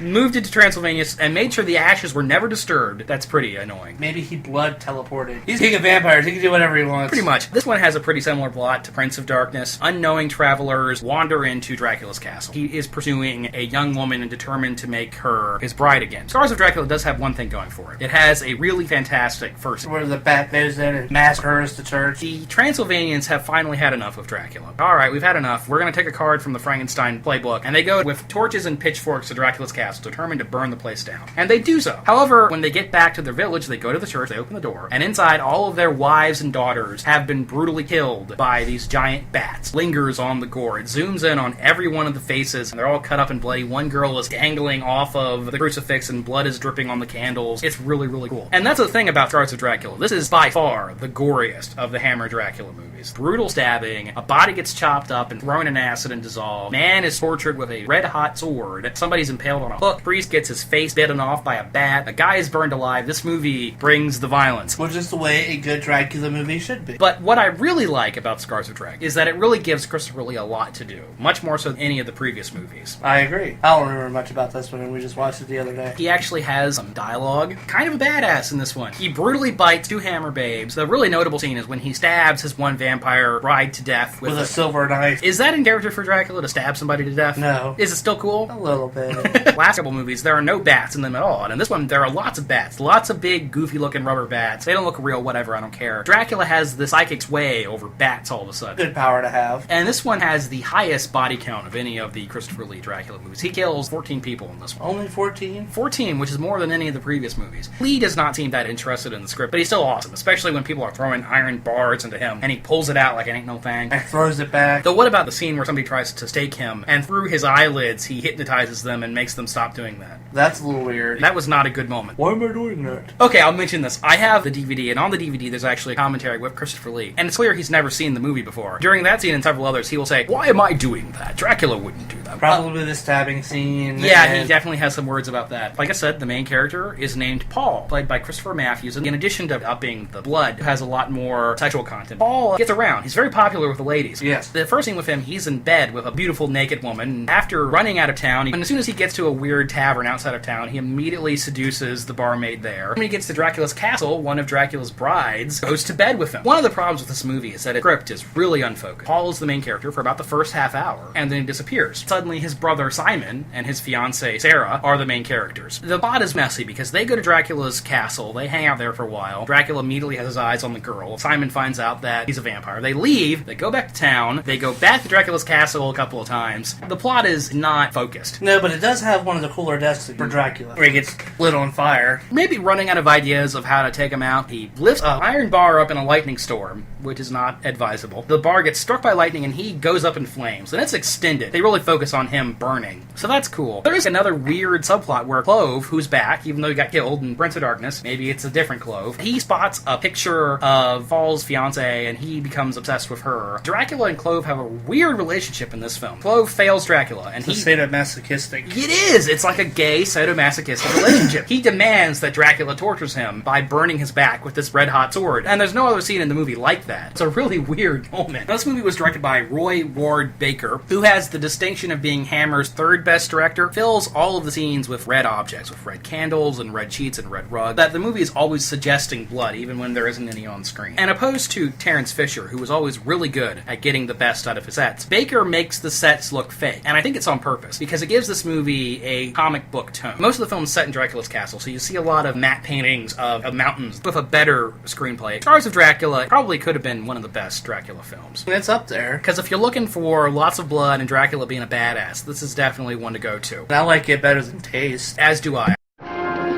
Moved it to Transylvania and made sure the ashes were never disturbed. That's pretty annoying. Maybe he blood teleported. He's king of vampires. He can do whatever he wants. Pretty much. This one has a pretty similar plot to Prince of Darkness. Unknowing travelers wander into Dracula's castle. He is pursuing a young woman and determined to make her his bride again. Scars of Dracula does have one thing going for it. It has a really fantastic first. Where the bat goes in and massacres the church. The Transylvanians have finally had enough of Dracula. Alright, we've had enough. We're going to take a card from the Frankenstein playbook, and they go with torches and pitchforks to Dracula's castle, determined to burn the place down. And they do so. However, when they get back to their village, they go to the church, they open the door, and inside, all of their wives and daughters have been brutally killed by these giant bats. Lingers on the gore. It zooms in on every one of the faces, and they're all cut up and bloody. One girl is dangling off of the crucifix, and blood is dripping on the candles. It's really, really cool. And that's a thing about Rites of Dracula. This is by far the goriest of the Hammer Dracula movies. Brutal stabbing, a body gets chopped up and thrown in acid and dissolved, man is tortured with a red-hot sword, somebody's impaled on a hook, priest gets his face bitten off by a bat, a guy is burned alive. This movie brings the violence. Which is the way a good Dracula movie should be. But what I really like about Scars of Dracula is that it really gives Christopher Lee a lot to do, much more so than any of the previous movies. I agree. I don't remember much about this one, and we just watched it the other day. He actually has some dialogue. Kind of a badass in this one. He brutally bites 2 hammer babes. The really notable scene is when he stabs his one vampire bride to death with a silver knife. Is that in character for Dracula to stab somebody to death? No. Is it still cool? A little bit. Last couple movies, there are no bats in them at all. And in this one, there are lots of bats. Lots of big, goofy-looking rubber bats. They don't look real, whatever, I don't care. Dracula has the psychic's way over bats all of a sudden. Good power to have. And this one has the highest body count of any of the Christopher Lee Dracula movies. He kills 14 people in this one. Only 14? 14, which is more than any of the previous movies. Lee does not seem that interested in the script, but he's still awesome, especially when people are throwing iron bars into him, and he pulls it out like it ain't no thing. And throws it back. Though what about the scene where somebody tries to stake him, and through his eyelids, he hypnotizes them and makes them stop doing that? That's a little weird. That was not a good moment. Why am I doing that? Okay, I'll mention this. I have the DVD, and on the DVD there's actually a commentary with Christopher Lee, and it's clear he's never seen the movie before. During that scene and several others, he will say, "Why am I doing that? Dracula wouldn't do that." Probably the stabbing scene. Yeah, he definitely has some words about that. Like I said, the main character is named Paul, played by Christopher Matthews, and in addition to upping the blood, has a lot more sexual content. Paul gets around. He's very popular with the ladies. Yes. The first scene with him, he's in bed with a beautiful naked woman. After running out of town, and as soon as he gets to a weird tavern outside of town, he immediately seduces the barmaid there. When he gets to Dracula's castle, one of Dracula's brides goes to bed with him. One of the problems with this movie is that its script is really unfocused. Paul is the main character for about the first half hour, and then he disappears. Suddenly, his brother Simon and his fiancée Sarah are the main characters. The plot is messy because they go to Dracula's castle, they hang out there for a while. Dracula immediately has his eyes on the girl. Simon finds out that he's a vampire. They leave, they go back to town, they go back to Dracula's castle a couple of times. The plot is not focused. No, but it does have one of the cooler deaths for Dracula, where he gets lit on fire. Maybe running out of ideas of how to take him out, he lifts an iron bar up in a lightning storm, which is not advisable. The bar gets struck by lightning and he goes up in flames, and it's extended. They really focus on him burning, so that's cool. There is another weird subplot where Clove, who's back, even though he got killed in Prince of Darkness, maybe it's a different Clove, he spots a picture of Paul's fiancée and he becomes obsessed with her. Dracula and Clove have a weird relationship in this film. Clove fails Dracula, and it's sadomasochistic. It is! It's like a gay sadomasochistic relationship. He demands that Dracula tortures him by burning his back with this red-hot sword, and there's no other scene in the movie like that. It's a really weird moment. Now, this movie was directed by Roy Ward Baker, who has the distinction of being Hammer's third best director, fills all of the scenes with red objects, with red candles and red sheets and red rug, that the movie is always suggesting blood, even when there isn't any on screen. And opposed to Terrence Fisher, who was always really good at getting the best out of his sets, Baker makes the sets look fake, and I think it's on purpose, because it gives this movie a comic book tone. Most of the film's set in Dracula's castle, so you see a lot of matte paintings of mountains with a better screenplay. Scars of Dracula probably could have been one of the best Dracula films. It's up there. Because if you're looking for lots of blood and Dracula being a badass, this is definitely one to go to. I like it better than Taste. As do I.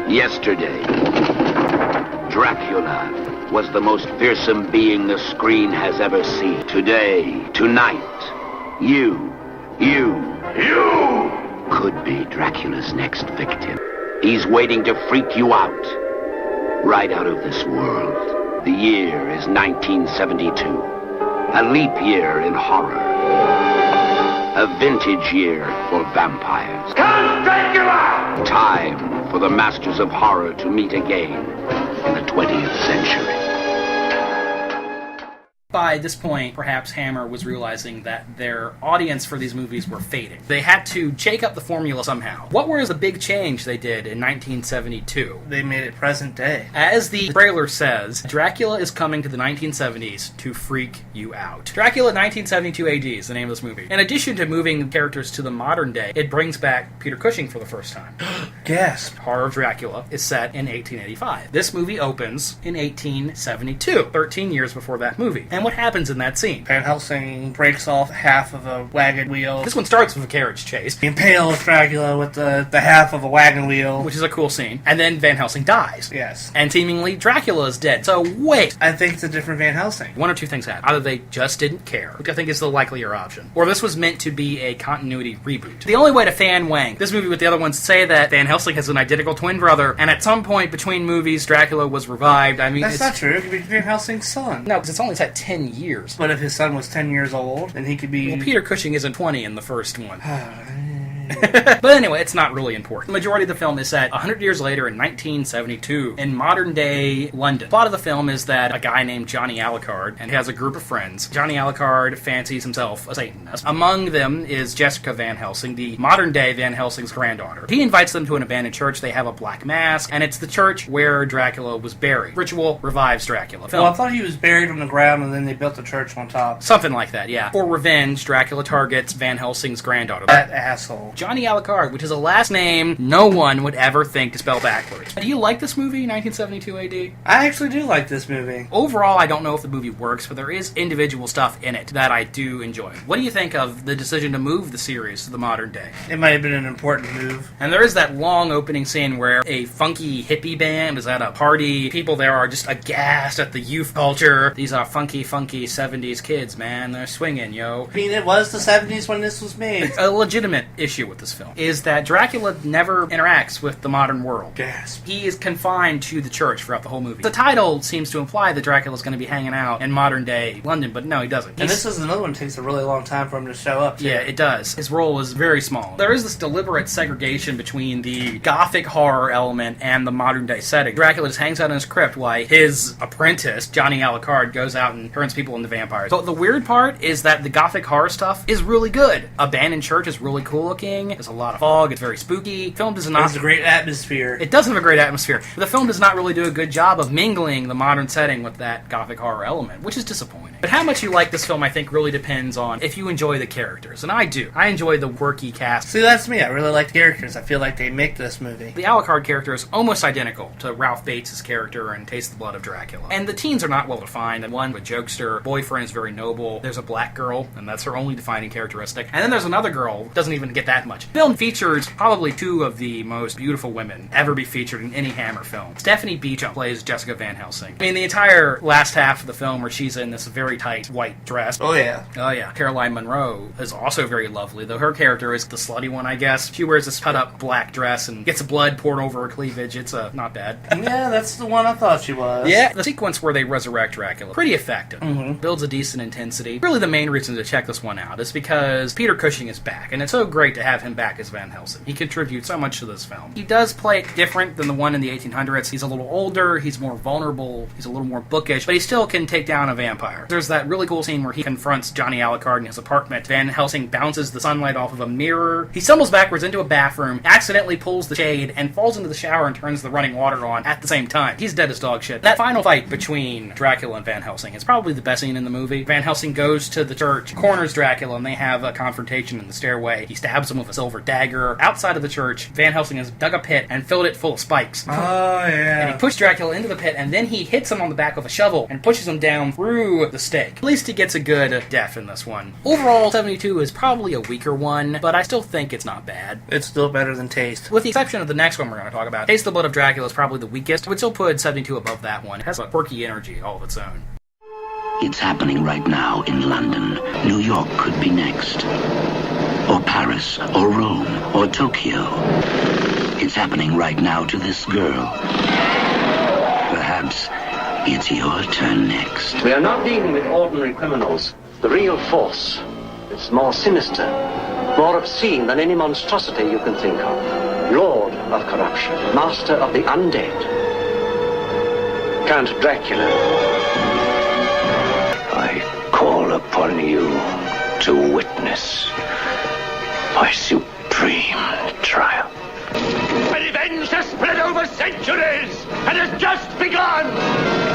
Yesterday, Dracula was the most fearsome being the screen has ever seen. Today, tonight, you could be Dracula's next victim. He's waiting to freak you out, right out of this world. The year is 1972, a leap year in horror, a vintage year for vampires. Count Dracula! Time for the masters of horror to meet again in the 20th century. By this point, perhaps Hammer was realizing that their audience for these movies were fading. They had to shake up the formula somehow. What was the big change they did in 1972? They made it present day. As the trailer says, Dracula is coming to the 1970s to freak you out. Dracula 1972 AD is the name of this movie. In addition to moving characters to the modern day, it brings back Peter Cushing for the first time. Gasp. Horror of Dracula is set in 1885. This movie opens in 1872, 13 years before that movie. And what happens in that scene? Van Helsing breaks off half of a wagon wheel. This one starts with a carriage chase. He impales Dracula with the half of a wagon wheel. Which is a cool scene. And then Van Helsing dies. Yes. And seemingly Dracula is dead. So wait. I think it's a different Van Helsing. One or two things happen. Either they just didn't care, which I think is the likelier option, or this was meant to be a continuity reboot. The only way to fan wang this movie with the other ones say that Van Helsing Helsing has an identical twin brother, and at some point between movies, Dracula was revived. I mean, That's not true. It could be Van Helsing's son. No, because it's only set 10 years. But if his son was 10 years old, then he could be... Well, Peter Cushing isn't 20 in the first one. But anyway, it's not really important. The majority of the film is set 100 years later in 1972 in modern-day London. The plot of the film is that a guy named Johnny Alucard and he has a group of friends. Johnny Alucard fancies himself a Satanist. Among them is Jessica Van Helsing, the modern-day Van Helsing's granddaughter. He invites them to an abandoned church. They have a black mask, and it's the church where Dracula was buried. Ritual revives Dracula. Well, I thought he was buried on the ground and then they built the church on top. Something like that, yeah. For revenge, Dracula targets Van Helsing's granddaughter. That asshole. Johnny Alucard, which is a last name no one would ever think to spell backwards. Do you like this movie, 1972 AD? I actually do like this movie. Overall, I don't know if the movie works, but there is individual stuff in it that I do enjoy. What do you think of the decision to move the series to the modern day? It might have been an important move. And there is that long opening scene where a funky hippie band is at a party. People there are just aghast at the youth culture. These are funky 70s kids, man. They're swinging, yo. I mean, it was the 70s when this was made. A legitimate issue with this film is that Dracula never interacts with the modern world. Gasp. He is confined to the church throughout the whole movie. The title seems to imply that Dracula's going to be hanging out in modern-day London, but no, he doesn't. And this is another one that takes a really long time for him to show up, too. Yeah, it does. His role is very small. There is this deliberate segregation between the gothic horror element and the modern-day setting. Dracula just hangs out in his crypt while his apprentice, Johnny Alucard, goes out and turns people into vampires. So the weird part is that the gothic horror stuff is really good. Abandoned Church is really cool looking. There's a lot of fog. It's very spooky. The film does not... It's a great atmosphere. It does have a great atmosphere. But the film does not really do a good job of mingling the modern setting with that gothic horror element, which is disappointing. But how much you like this film, I think, really depends on if you enjoy the characters. And I do. I enjoy the quirky cast. See, that's me. I really like the characters. I feel like they make this movie. The Alucard character is almost identical to Ralph Bates' character in Taste the Blood of Dracula. And the teens are not well defined. One, a jokester, boyfriend is very noble. There's a black girl, and that's her only defining characteristic. And then there's another girl, doesn't even get that much. The film features probably two of the most beautiful women ever be featured in any Hammer film. Stephanie Beacham plays Jessica Van Helsing. I mean, the entire last half of the film where she's in this very tight white dress. Oh, yeah. Oh, yeah. Caroline Munro is also very lovely, though her character is the slutty one, I guess. She wears this cut-up black dress and gets blood poured over her cleavage. It's not bad. Yeah, that's the one I thought she was. Yeah, the sequence where they resurrect Dracula, pretty effective. Mm-hmm. Builds a decent intensity. Really, the main reason to check this one out is because Peter Cushing is back, and it's so great to have him back as Van Helsing. He contributes so much to this film. He does play it different than the one in the 1800s. He's a little older, he's more vulnerable, he's a little more bookish, but he still can take down a vampire. There's that really cool scene where he confronts Johnny Alucard in his apartment. Van Helsing bounces the sunlight off of a mirror. He stumbles backwards into a bathroom, accidentally pulls the shade, and falls into the shower and turns the running water on at the same time. He's dead as dog shit. That final fight between Dracula and Van Helsing is probably the best scene in the movie. Van Helsing goes to the church, corners Dracula, and they have a confrontation in the stairway. He stabs him with a silver dagger. Outside of the church, Van Helsing has dug a pit and filled it full of spikes. Oh, yeah. And he pushed Dracula into the pit, and then he hits him on the back with a shovel and pushes him down through the stake. At least he gets a good death in this one. Overall, 72 is probably a weaker one, but I still think it's not bad. It's still better than Taste. With the exception of the next one we're going to talk about, Taste the Blood of Dracula is probably the weakest. I would still put 72 above that one. It has a quirky energy all of its own. It's happening right now in London. New York could be next. Or Paris, or Rome, or Tokyo. It's happening right now to this girl. Perhaps it's your turn next. We are not dealing with ordinary criminals. The real force is more sinister, more obscene than any monstrosity you can think of. Lord of corruption, master of the undead. Count Dracula. I call upon you to witness my supreme triumph. Revenge has spread over centuries and has just begun!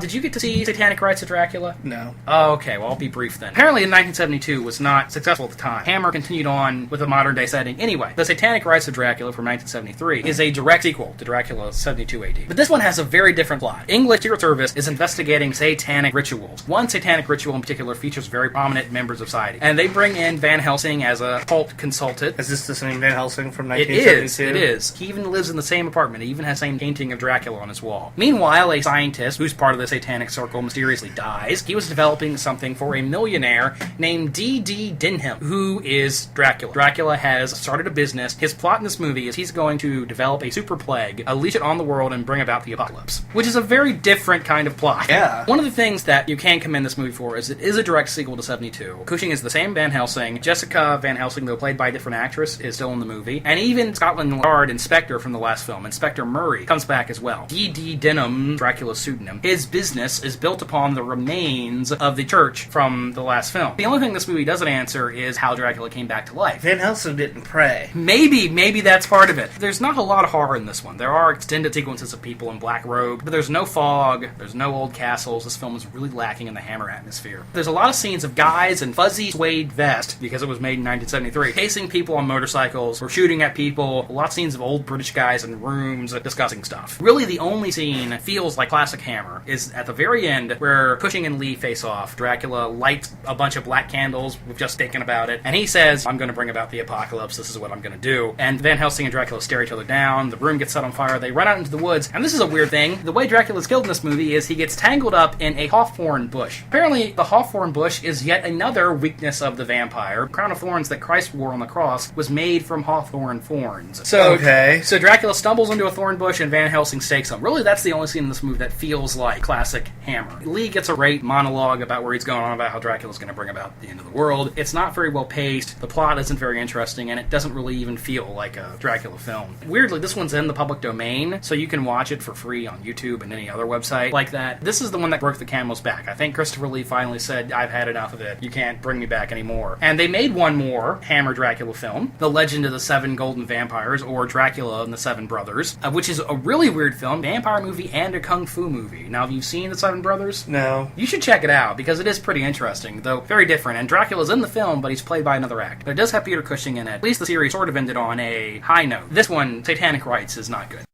Did you get to see Satanic Rites of Dracula? No. Oh, okay, well, I'll be brief then. Apparently, in 1972 was not successful at the time. Hammer continued on with a modern-day setting. Anyway, the Satanic Rites of Dracula from 1973 is a direct sequel to Dracula 72 AD. But this one has a very different plot. English Secret Service is investigating satanic rituals. One satanic ritual in particular features very prominent members of society. And they bring in Van Helsing as a cult consultant. Is this the same Van Helsing from 1972? It is. He even lives in the same apartment. He even has the same painting of Dracula on his wall. Meanwhile, a scientist, who's part of the Satanic Circle mysteriously dies, he was developing something for a millionaire named D.D. Denham, who is Dracula. Dracula has started a business. His plot in this movie is he's going to develop a super plague, unleash it on the world, and bring about the apocalypse, which is a very different kind of plot. Yeah. One of the things that you can commend this movie for is it is a direct sequel to 72. Cushing is the same Van Helsing. Jessica Van Helsing, though played by a different actress, is still in the movie. And even Scotland Yard Inspector from the last film, Inspector Murray, comes back as well. D.D. Denham, Dracula's pseudonym, his business is built upon the remains of the church from the last film. The only thing this movie doesn't answer is how Dracula came back to life. Van Helsing didn't pray. Maybe that's part of it. There's not a lot of horror in this one. There are extended sequences of people in black robe, but there's no fog, there's no old castles. This film is really lacking in the Hammer atmosphere. There's a lot of scenes of guys in fuzzy suede vest, because it was made in 1973, chasing people on motorcycles or shooting at people. A lot of scenes of old British guys in rooms discussing stuff. Really, the only scene feels like classic Hammer is at the very end where Cushing and Lee face off. Dracula lights a bunch of black candles. We've just thinking about it. And he says, I'm going to bring about the apocalypse. This is what I'm going to do. And Van Helsing and Dracula stare each other down. The room gets set on fire. They run out into the woods. And this is a weird thing. The way Dracula's killed in this movie is he gets tangled up in a hawthorn bush. Apparently, the hawthorn bush is yet another weakness of the vampire. The crown of thorns that Christ wore on the cross was made from hawthorn thorns. So Dracula stumbles into a thorn bush and Van Helsing stakes him. Really, that's the only scene in this movie that feels like classic Hammer. Lee gets a great monologue about where he's going on about how Dracula's going to bring about the end of the world. It's not very well paced, the plot isn't very interesting, and it doesn't really even feel like a Dracula film. Weirdly, this one's in the public domain, so you can watch it for free on YouTube and any other website like that. This is the one that broke the camel's back. I think Christopher Lee finally said, I've had enough of it. You can't bring me back anymore. And they made one more Hammer Dracula film, The Legend of the Seven Golden Vampires, or Dracula and the Seven Brothers, which is a really weird film, vampire movie and a kung fu movie. Now, have you seen The Seven Brothers? No. You should check it out, because it is pretty interesting, though very different. And Dracula's in the film, but he's played by another actor. But it does have Peter Cushing in it. At least the series sort of ended on a high note. This one, Satanic Rites, is not good.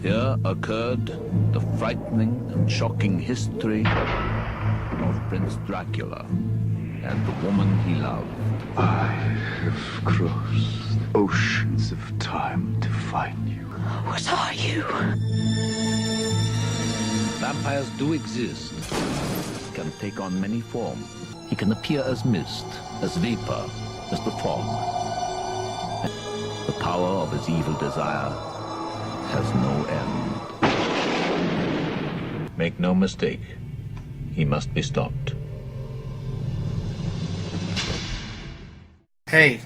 Here occurred the frightening and shocking history of Prince Dracula and the woman he loved. I have crossed oceans of time to find you. What are you? Vampires do exist, can take on many forms. He can appear as mist, as vapor, as the fog. The power of his evil desire has no end. Make no mistake, he must be stopped. Hey,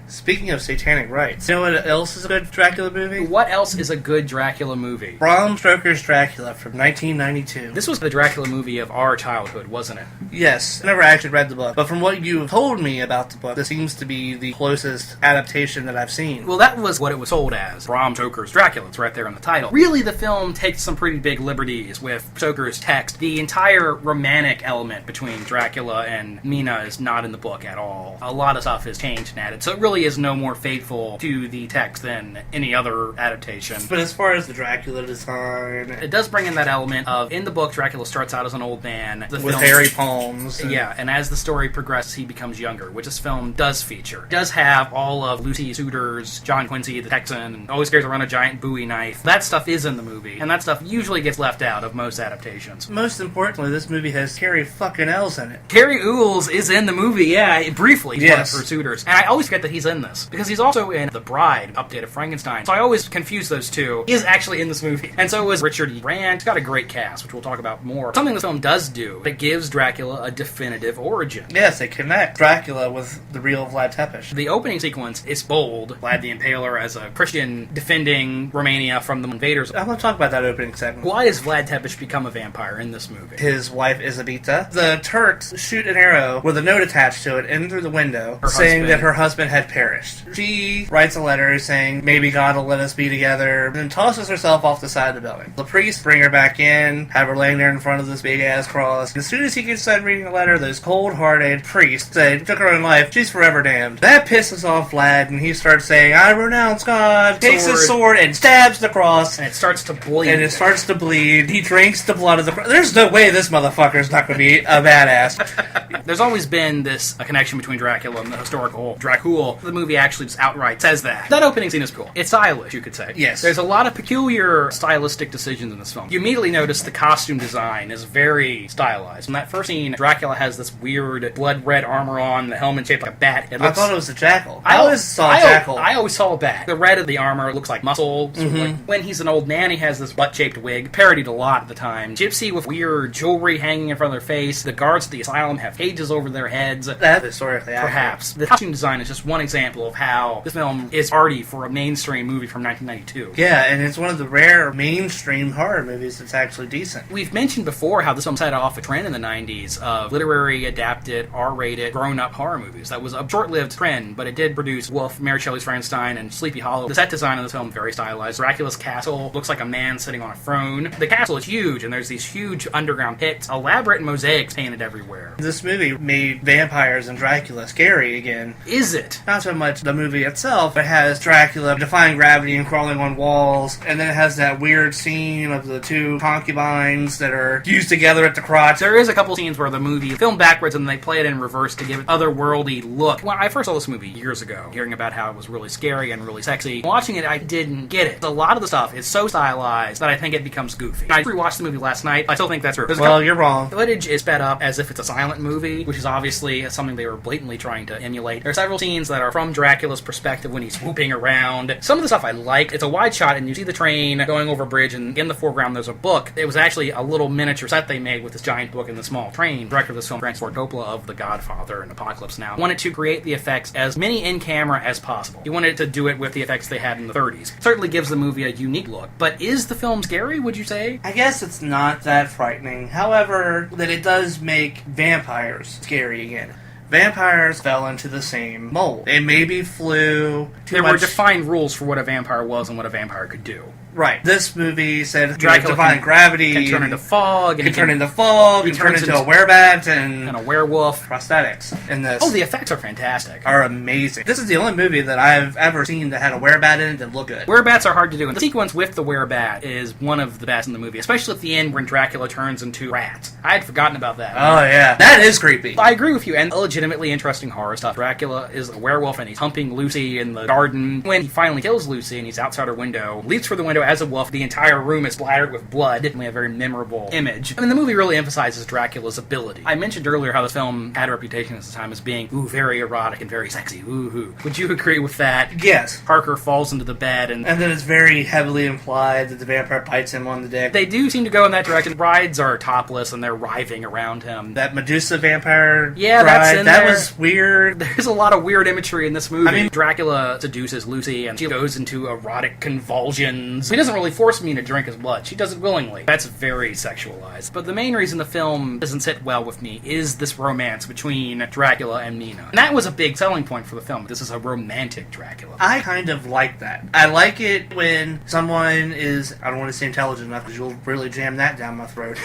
speaking of Satanic Rites, you know what else is a good Dracula movie? What else is a good Dracula movie? Bram Stoker's Dracula from 1992. This was the Dracula movie of our childhood, wasn't it? Yes. I never actually read the book, but from what you told me about the book, this seems to be the closest adaptation that I've seen. Well, that was what it was sold as. Bram Stoker's Dracula. It's right there in the title. Really, the film takes some pretty big liberties with Stoker's text. The entire romantic element between Dracula and Mina is not in the book at all. A lot of stuff is changed and added, so it really is no more faithful to the text than any other adaptation. But as far as the Dracula design, it does bring in that element of, in the book, Dracula starts out as an old man. With hairy palms. Yeah, and as the story progresses, he becomes younger, which this film does feature. It does have all of Lucy Suter's John Quincy, the Texan, and always carries around a giant Bowie knife. That stuff is in the movie, and that stuff usually gets left out of most adaptations. Most importantly, this movie has Carrie fucking Ells in it. Carrie Ooles is in the movie, yeah, briefly. Yes. For Suitors. And I always forget that he's in this, because he's also in The Bride, update of Frankenstein. So I always confuse those two. He is actually in this movie. And so is Richard E. Grant. It's got a great cast, which we'll talk about more. Something this film does do, it gives Dracula a definitive origin. Yes, they connect Dracula with the real Vlad Tepes. The opening sequence is bold. Vlad the Impaler as a Christian defending Romania from the invaders. I want to talk about that opening segment. Why does Vlad Tepes become a vampire in this movie? His wife, Isabita. The Turks shoot an arrow with a note attached to it in through the window saying that her husband had perished. She writes a letter saying, maybe God will let us be together, and then tosses herself off the side of the building. The priests bring her back in, have her laying there in front of this big-ass cross. And as soon as he gets done reading the letter, those cold-hearted priests say, took her own life, she's forever damned. That pisses off Vlad, and he starts saying, I renounce God, takes his sword and stabs the cross. And it starts to bleed. And it starts to bleed. He drinks the blood of the cross. There's no way this motherfucker's not going to be a badass. There's always been this connection between Dracula and the historical Dracula. The movie actually just outright says that. That opening scene is cool. It's stylish, you could say. Yes. There's a lot of peculiar stylistic decisions in this film. You immediately notice the costume design is very stylized. In that first scene, Dracula has this weird blood red armor on, the helmet shaped like a bat. I thought it was a jackal. I always saw a jackal. I always saw a bat. The red of the armor looks like muscle. Mm-hmm. Like when he's an old man, he has this butt-shaped wig, parodied a lot at the time. Gypsy with weird jewelry hanging in front of their face. The guards at the asylum have cages over their heads. That's historically accurate. Perhaps. The costume design is just one example of how this film is arty for a mainstream movie from 1992. Yeah, and it's one of the rare mainstream horror movies that's actually decent. We've mentioned before how this film set off a trend in the 90s of literary, adapted, R-rated, grown-up horror movies. That was a short-lived trend, but it did produce Wolf, Mary Shelley's Frankenstein, and Sleepy Hollow. The set design of this film is very stylized. Dracula's castle looks like a man sitting on a throne. The castle is huge, and there's these huge underground pits, elaborate mosaics painted everywhere. This movie made vampires and Dracula scary again. Is it? Not so much the movie itself. It has Dracula defying gravity and crawling on walls, and then it has that weird scene of the two concubines that are fused together at the crotch. There is a couple scenes where the movie filmed backwards and they play it in reverse to give it otherworldly look. When I first saw this movie years ago, hearing about how it was really scary and really sexy, watching it, I didn't get it. A lot of the stuff is so stylized that I think it becomes goofy. I rewatched the movie last night. I still think that's true. Well, you're wrong. The footage is sped up as if it's a silent movie, which is obviously something they were blatantly trying to emulate. There are several scenes that are from Dracula's perspective when he's swooping around. Some of the stuff I like. It's a wide shot and you see the train going over a bridge, and in the foreground there's a book. It was actually a little miniature set they made with this giant book and the small train. Director of this film, Francis Ford Coppola of The Godfather and Apocalypse Now, wanted to create the effects as many in camera as possible. He wanted to do it with the effects they had in the 30s. Certainly gives the movie a unique look. But is the film scary, would you say? I guess it's not that frightening. However, that it does make vampires scary again. Vampires fell into the same mold. They maybe flew too much. There were defined rules for what a vampire was and what a vampire could do. Right. This movie said Dracula defying gravity. Can turn into fog. He can turn into fog. He can turn into a werebat and a werewolf. Prosthetics in this. Oh, the effects are fantastic. Are amazing. This is the only movie that I've ever seen that had a werebat in it that looked good. Werebats are hard to do, and the sequence with the werebat is one of the best in the movie, especially at the end when Dracula turns into rats. I had forgotten about that. Oh, yeah. That is creepy. I agree with you, and legitimately interesting horror stuff. Dracula is a werewolf, and he's humping Lucy in the garden. When he finally kills Lucy, and he's outside her window, leaps through the window as a wolf, the entire room is splattered with blood, and we have a very memorable image. I mean, the movie really emphasizes Dracula's ability. I mentioned earlier how this film had a reputation at the time as being, very erotic and very sexy. Would you agree with that? Yes. Parker falls into the bed, and then it's very heavily implied that the vampire bites him on the dick. They do seem to go in that direction. Brides are topless, and they're writhing around him. That Medusa vampire bride, that's in there. That was weird. There's a lot of weird imagery in this movie. I mean, Dracula seduces Lucy, and she goes into erotic convulsions. He doesn't really force me to drink his blood. She does it willingly. That's very sexualized. But the main reason the film doesn't sit well with me is this romance between Dracula and Mina. And that was a big selling point for the film. This is a romantic Dracula. I kind of like that. I like it when someone is, I don't want to say intelligent enough because you'll really jam that down my throat,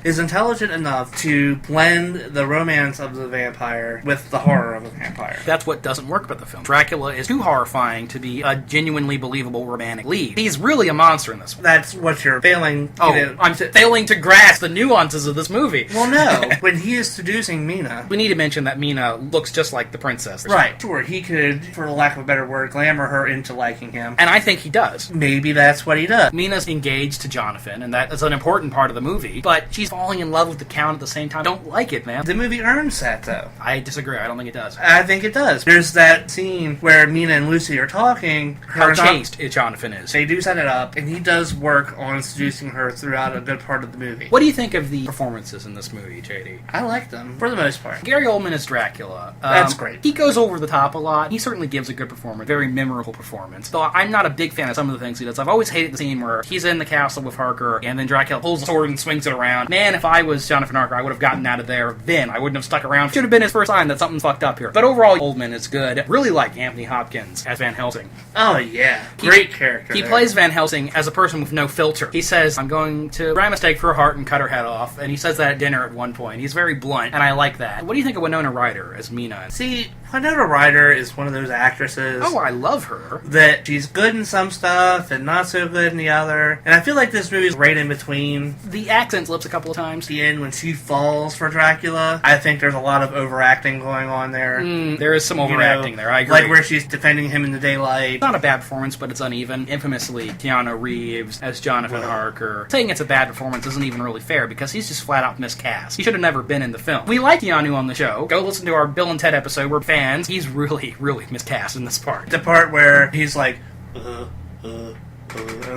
is intelligent enough to blend the romance of the vampire with the horror of a vampire. That's what doesn't work about the film. Dracula is too horrifying to be a genuinely believable romantic lead. He's really a monster in this one. That's what you're failing. I'm failing to grasp the nuances of this movie. Well, no. When he is seducing Mina, we need to mention that Mina looks just like the princess. Right. Sure, he could, for lack of a better word, glamour her into liking him. And I think he does. Maybe that's what he does. Mina's engaged to Jonathan, and that is an important part of the movie, but she's falling in love with the Count at the same time. I don't like it, man. The movie earns that, though. I disagree. I don't think it does. I think it does. There's that scene where Mina and Lucy are talking. How chaste Jonathan is. They do set it up, and he does work on seducing her throughout a good part of the movie. What do you think of the performances in this movie, JD? I like them, for the most part. Gary Oldman as Dracula. That's great. He goes over the top a lot. He certainly gives a good performance, very memorable performance. Though I'm not a big fan of some of the things he does. I've always hated the scene where he's in the castle with Harker, and then Dracula pulls the sword and swings it around. Man, if I was Jonathan Harker, I would have gotten out of there then. I wouldn't have stuck around. Should have been his first sign that something's fucked up here. But overall, Oldman is good. Really like Anthony Hopkins as Van Helsing. Oh, yeah. Great character. He plays Van Helsing as a person with no filter. He says, I'm going to grab a stake for her heart and cut her head off. And he says that at dinner at one point. He's very blunt, and I like that. What do you think of Winona Ryder as Mina? See, Winona Ryder is one of those actresses. Oh, I love her. That she's good in some stuff and not so good in the other. And I feel like this movie's right in between. The accent slips a couple of times. At the end, when she falls for Dracula, I think there's a lot of overacting going on there. There is some overacting there, I agree. Like where she's defending him in the daylight. It's not a bad performance, but it's uneven. Infamously, Keanu Reeves as Jonathan Harker. Saying it's a bad performance isn't even really fair, because he's just flat out miscast. He should have never been in the film. We like Keanu on the show. Go listen to our Bill and Ted episode. We're fans. He's really, really miscast in this part. The part where he's like, and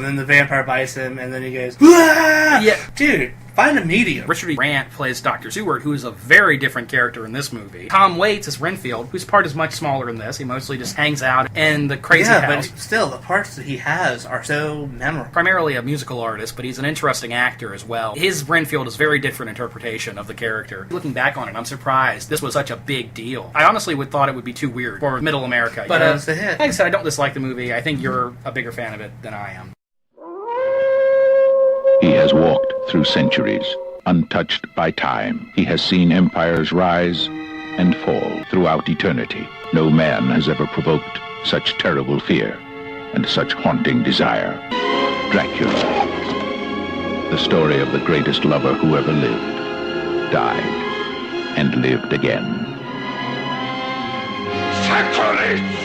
then the vampire bites him, and then he goes, Aah! Yeah, dude, find a medium. Richard E. Grant plays Dr. Seward, who is a very different character in this movie. Tom Waits is Renfield, whose part is much smaller in this. He mostly just hangs out in the crazy house. But still, the parts that he has are so memorable. Primarily a musical artist, but he's an interesting actor as well. His Renfield is a very different interpretation of the character. Looking back on it, I'm surprised this was such a big deal. I honestly thought it would be too weird for Middle America. But it's a hit. Like I said, I don't dislike the movie. I think you're a bigger fan of it than I am. He has walked through centuries, untouched by time. He has seen empires rise and fall throughout eternity. No man has ever provoked such terrible fear and such haunting desire. Dracula, the story of the greatest lover who ever lived, died, and lived again. Sacrilege!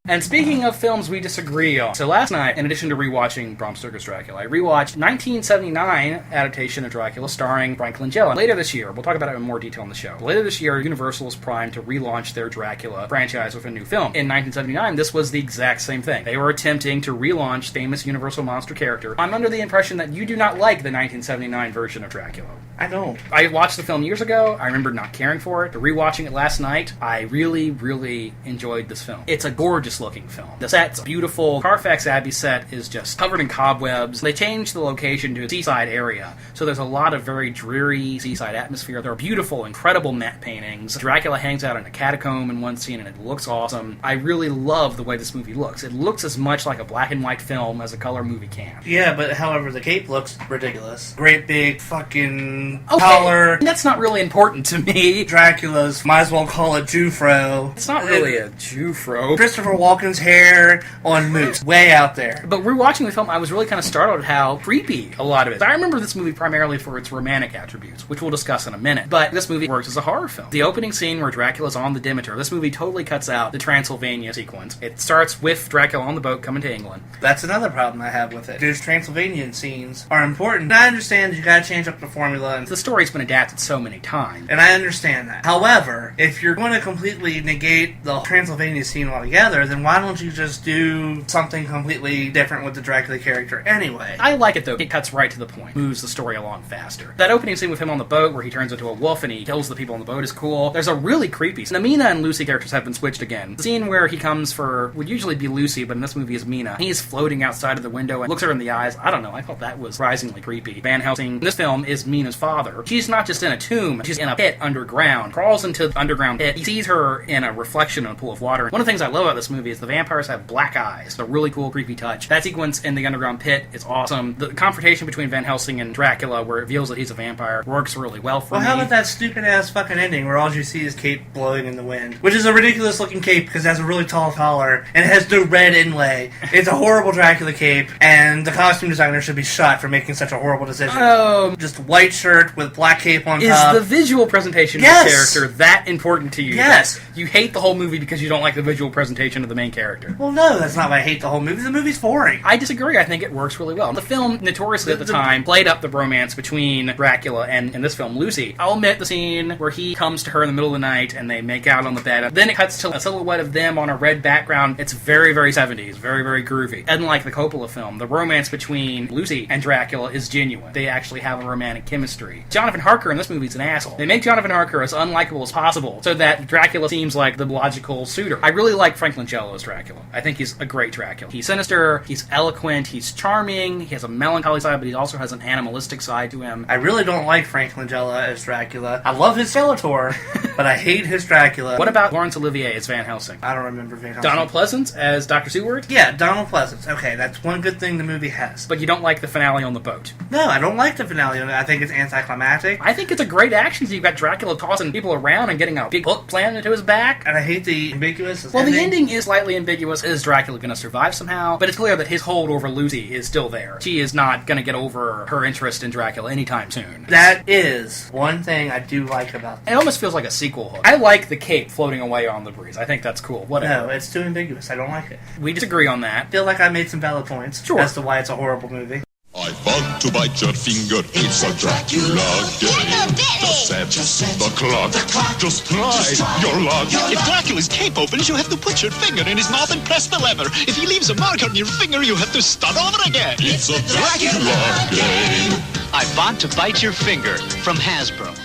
And speaking of films we disagree on, so last night, in addition to rewatching Bram Stoker's Dracula, I rewatched 1979 adaptation of Dracula starring Frank Langella. Later this year, we'll talk about it in more detail on the show. Later this year, Universal is primed to relaunch their Dracula franchise with a new film. In 1979, this was the exact same thing. They were attempting to relaunch famous Universal monster character. I'm under the impression that you do not like the 1979 version of Dracula. I don't. I watched the film years ago. I remember not caring for it. But rewatching it last night, I really, really enjoyed this film. It's a gorgeous looking film. The set's beautiful. Carfax Abbey set is just covered in cobwebs. They changed the location to a seaside area, so there's a lot of very dreary seaside atmosphere. There are beautiful, incredible matte paintings. Dracula hangs out in a catacomb in one scene, and it looks awesome. I really love the way this movie looks. It looks as much like a black and white film as a color movie can. Yeah, but however, the cape looks ridiculous. Great big fucking collar. That's not really important to me. Dracula's, might as well call it Jufro. It's not really a Jufro. Christopher Walken's hair on moose. Way out there. But rewatching the film, I was really kind of startled at how creepy a lot of it is. I remember this movie primarily for its romantic attributes, which we'll discuss in a minute. But this movie works as a horror film. The opening scene where Dracula's on the Demeter, this movie totally cuts out the Transylvania sequence. It starts with Dracula on the boat coming to England. That's another problem I have with it. Those Transylvanian scenes are important. I understand that you gotta change up the formula. The story's been adapted so many times. And I understand that. However, if you're going to completely negate the Transylvania scene altogether, then why don't you just do something completely different with the Dracula character anyway? I like it though. It cuts right to the point. Moves the story along faster. That opening scene with him on the boat where he turns into a wolf and he kills the people on the boat is cool. There's a really creepy scene. The Mina and Lucy characters have been switched again. The scene where he comes for would usually be Lucy, but in this movie is Mina. He's floating outside of the window and looks her in the eyes. I don't know. I thought that was surprisingly creepy. Van Helsing in this film is Mina's father. She's not just in a tomb. She's in a pit underground. Crawls into the underground pit. He sees her in a reflection in a pool of water. One of the things I love about this movie is the vampires have black eyes. It's a really cool, creepy touch. That sequence in the underground pit is awesome. The confrontation between Van Helsing and Dracula, where it reveals that he's a vampire, works really well for me. Well, how about that stupid-ass fucking ending where all you see is cape blowing in the wind? Which is a ridiculous-looking cape because it has a really tall collar and it has no red inlay. It's a horrible Dracula cape, and the costume designer should be shot for making such a horrible decision. Just white shirt with black cape on top. Is the visual presentation of the character that important to you? Yes. You hate the whole movie because you don't like the visual presentation of the main character. Well, no, that's not why I hate the whole movie. The movie's boring. I disagree. I think it works really well. The film, notoriously at the time, played up the bromance between Dracula and, in this film, Lucy. I'll admit the scene where he comes to her in the middle of the night and they make out on the bed. Then it cuts to a silhouette of them on a red background. It's very, very 70s. Very, very groovy. Unlike the Coppola film, the romance between Lucy and Dracula is genuine. They actually have a romantic chemistry. Jonathan Harker in this movie is an asshole. They make Jonathan Harker as unlikable as possible so that Dracula seems like the logical suitor. I really like Frank Langella Argento as Dracula. I think he's a great Dracula. He's sinister, he's eloquent, he's charming, he has a melancholy side, but he also has an animalistic side to him. I really don't like Frank Langella as Dracula. I love his Skeletor, but I hate his Dracula. What about Laurence Olivier as Van Helsing? I don't remember Van Helsing. Donald Pleasance as Dr. Seward? Yeah, Donald Pleasance. Okay, that's one good thing the movie has. But you don't like the finale on the boat? No, I don't like the finale. I think it's anticlimactic. I think it's a great action scene. You've got Dracula tossing people around and getting a big hook planted into his back. And I hate the ambiguous ending. The ending is slightly ambiguous. Is Dracula going to survive somehow? But it's clear that his hold over Lucy is still there. She is not going to get over her interest in Dracula anytime soon. That is one thing I do like about it. It almost feels like a sequel hook. I like the cape floating away on the breeze. I think that's cool. Whatever. No, it's too ambiguous. I don't like it. We disagree on that. I feel like I made some valid points as to why it's a horrible movie. I want to bite your finger. It's a Dracula game. Just set the clock. Just try your luck. If Dracula's cape opens, you have to put your finger in his mouth and press the lever. If he leaves a mark on your finger, you have to start over again. It's a Dracula game. I want to bite your finger from Hasbro.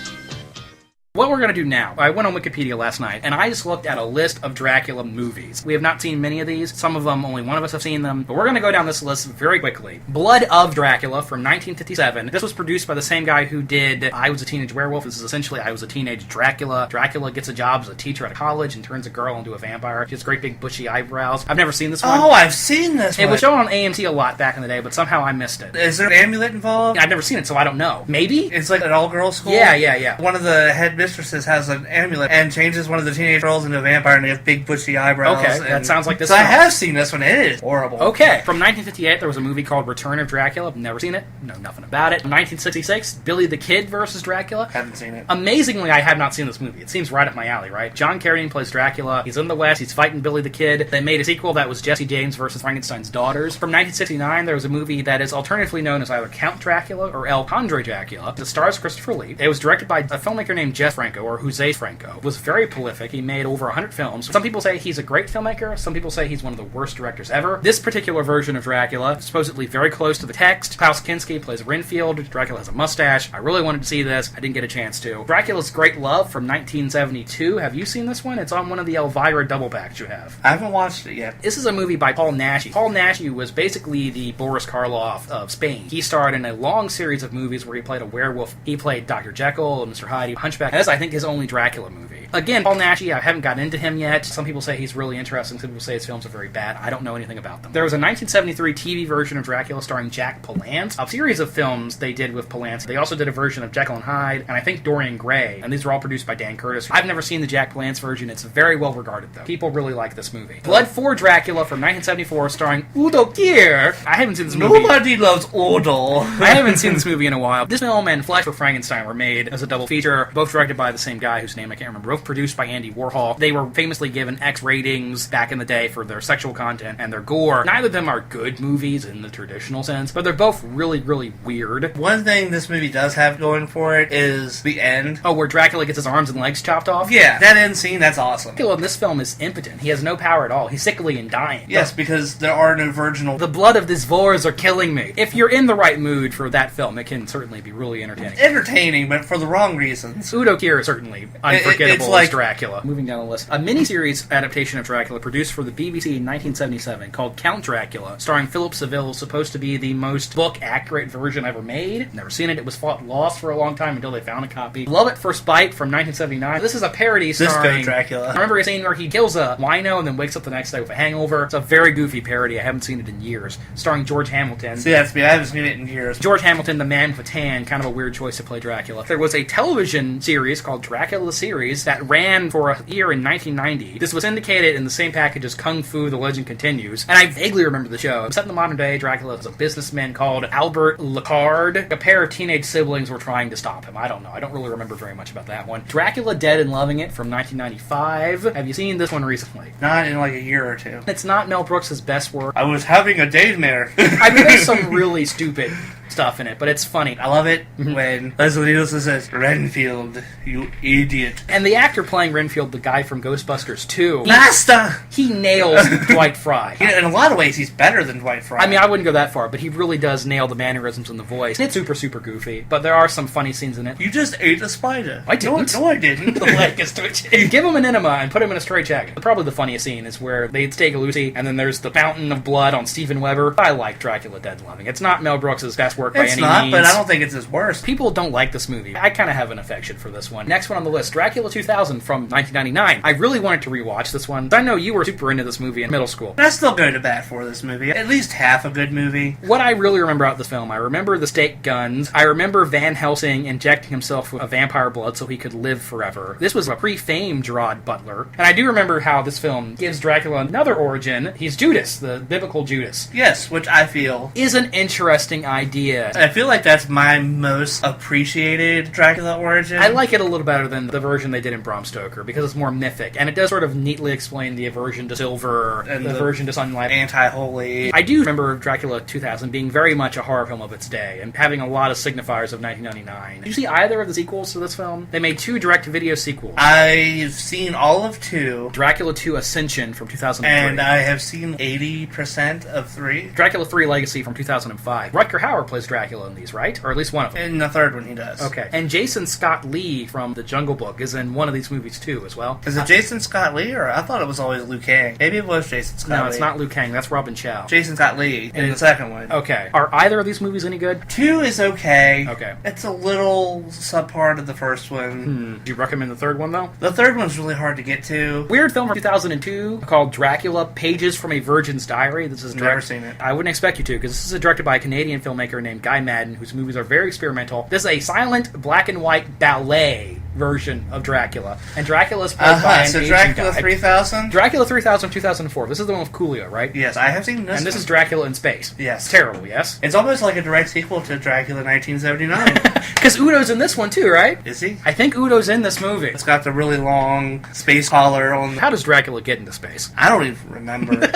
What we're going to do now, I went on Wikipedia last night, and I just looked at a list of Dracula movies. We have not seen many of these. Some of them, only one of us have seen them. But we're going to go down this list very quickly. Blood of Dracula from 1957. This was produced by the same guy who did I Was a Teenage Werewolf. This is essentially I Was a Teenage Dracula. Dracula gets a job as a teacher at a college and turns a girl into a vampire. She has great big bushy eyebrows. I've never seen this one. Oh, I've seen this one. It was shown on AMC a lot back in the day, but somehow I missed it. Is there an amulet involved? I've never seen it, so I don't know. Maybe? It's like an all-girls school? Yeah. One of the head mistresses has an amulet and changes one of the teenage girls into a vampire, and they have big bushy eyebrows. Okay, that sounds like this. So I have seen this one. It is horrible. Okay. From 1958, there was a movie called Return of Dracula. Never seen it. Know nothing about it. From 1966, Billy the Kid versus Dracula. Haven't seen it. Amazingly, I have not seen this movie. It seems right up my alley, right? John Carradine plays Dracula. He's in the West. He's fighting Billy the Kid. They made a sequel that was Jesse James versus Frankenstein's daughters. From 1969, there was a movie that is alternatively known as either Count Dracula or El Conde Dracula. It stars Christopher Lee. It was directed by a filmmaker named Jeff Franco, or Jose Franco. It was very prolific. He made over 100 films. Some people say he's a great filmmaker. Some people say he's one of the worst directors ever. This particular version of Dracula is supposedly very close to the text. Klaus Kinski plays Renfield. Dracula has a mustache. I really wanted to see this. I didn't get a chance to. Dracula's Great Love from 1972. Have you seen this one? It's on one of the Elvira double packs you have. I haven't watched it yet. This is a movie by Paul Naschy. Paul Naschy was basically the Boris Karloff of Spain. He starred in a long series of movies where he played a werewolf. He played Dr. Jekyll, Mr. Hyde, Hunchback. That's, I think, his only Dracula movie. Again, Paul Naschy, I haven't gotten into him yet. Some people say he's really interesting. Some people say his films are very bad. I don't know anything about them. There was a 1973 TV version of Dracula starring Jack Palance. A series of films they did with Palance. They also did a version of Jekyll and Hyde, and I think Dorian Gray. And these were all produced by Dan Curtis. I've never seen the Jack Palance version. It's very well regarded, though. People really like this movie. Blood for Dracula from 1974 starring Udo Kier. I haven't seen this movie. Nobody loves Udo. I haven't seen this movie in a while. This film and Flesh for Frankenstein were made as a double feature, both directed by the same guy whose name I can't remember, both produced by Andy Warhol. They were famously given X ratings back in the day for their sexual content and their gore. Neither of them are good movies in the traditional sense, but they're both really, really weird. One thing this movie does have going for it is the end. Oh, where Dracula gets his arms and legs chopped off? Yeah, that end scene, that's awesome. Dracula in this film is impotent. He has no power at all. He's sickly and dying. Yes, because there are no virginal... The blood of these vores are killing me. If you're in the right mood for that film, it can certainly be really entertaining. Entertaining, but for the wrong reasons. Udo Kier is certainly unforgettable like as Dracula. Moving down the list. A miniseries adaptation of Dracula produced for the BBC in 1977 called Count Dracula, starring Philip Seville, supposed to be the most book-accurate version ever made. Never seen it. It was lost for a long time until they found a copy. Love at First Bite from 1979. This is a parody starring... Disco Dracula. I remember a scene where he kills a wino and then wakes up the next day with a hangover. It's a very goofy parody. I haven't seen it in years. Starring George Hamilton. See, that's me. I haven't seen it in years. George Hamilton, the man with a tan, kind of a weird choice to play Dracula. There was a television series called Dracula the Series that ran for a year in 1990. This was indicated in the same package as Kung Fu, The Legend Continues, and I vaguely remember the show. Set in the modern day, Dracula is a businessman called Albert Lecard. A pair of teenage siblings were trying to stop him. I don't know. I don't really remember very much about that one. Dracula Dead and Loving It from 1995. Have you seen this one recently? Not in like a year or two. It's not Mel Brooks' best work. I was having a daymare. I mean, there's some really stupid stuff in it, but it's funny. I love it when Leslie Nielsen says, Renfield, you idiot. And the actor playing Renfield, the guy from Ghostbusters 2, Master! He nails Dwight Fry. In a lot of ways, he's better than Dwight Fry. I mean, I wouldn't go that far, but he really does nail the mannerisms and the voice. It's super, super goofy, but there are some funny scenes in it. You just ate a spider. I didn't. No, I didn't. The leg is twitching. Give him an enema and put him in a straitjacket. Probably the funniest scene is where they take a Lucy, and then there's the fountain of blood on Stephen Weber. I like Dracula Dead and Loving. It's not Mel Brooks' best work by any means. But I don't think it's his worst. People don't like this movie. I kind of have an affection for this one. Next one on the list, Dracula 2000 from 1999. I really wanted to rewatch this one. I know you were super into this movie in middle school. I still go to bat for this movie. At least half a good movie. What I really remember about this film, I remember the stake guns. I remember Van Helsing injecting himself with a vampire blood so he could live forever. This was a pre-famed Gerard Butler. And I do remember how this film gives Dracula another origin. He's Judas, the biblical Judas. Yes, which I feel is an interesting idea. I feel like that's my most appreciated Dracula origin. I like it a little better than the version they did in Bram Stoker because it's more mythic, and it does sort of neatly explain the aversion to silver and the aversion to sunlight. Anti-holy. I do remember Dracula 2000 being very much a horror film of its day and having a lot of signifiers of 1999. Did you see either of the sequels to this film? They made 2 direct-to-video sequels. I've seen all of 2. Dracula 2 Ascension from 2003. And I have seen 80% of 3. Dracula 3 Legacy from 2005. Rutger Hauer plays Dracula in these, right? Or at least one of them. In the third one he does. Okay. And Jason Scott Lee from The Jungle Book is in one of these movies too, as well. Is it Jason Scott Lee, or I thought it was always Liu Kang? Maybe it was Jason Scott Lee. No, it's not Liu Kang. That's Robin Chow. Jason Scott Lee in the second one. Okay. Are either of these movies any good? 2 is okay. Okay. It's a little subpart of the first one. Do you recommend the third one, though? The third one's really hard to get to. Weird film from 2002 called Dracula, Pages from a Virgin's Diary. This is never seen it. I wouldn't expect you to, because this is directed by a Canadian filmmaker named Guy Madden, whose movies are very experimental. This is a silent, black and white ballet version of Dracula. And Dracula is played by an Asian Dracula guy. 3000? Dracula 3000 2004. This is the one with Coolio, right? Yes, I have seen this And this is Dracula in space. Yes. Terrible, yes? It's almost like a direct sequel to Dracula 1979. Because Udo's in this one too, right? Is he? I think Udo's in this movie. It's got the really long space collar on. How does Dracula get into space? I don't even remember.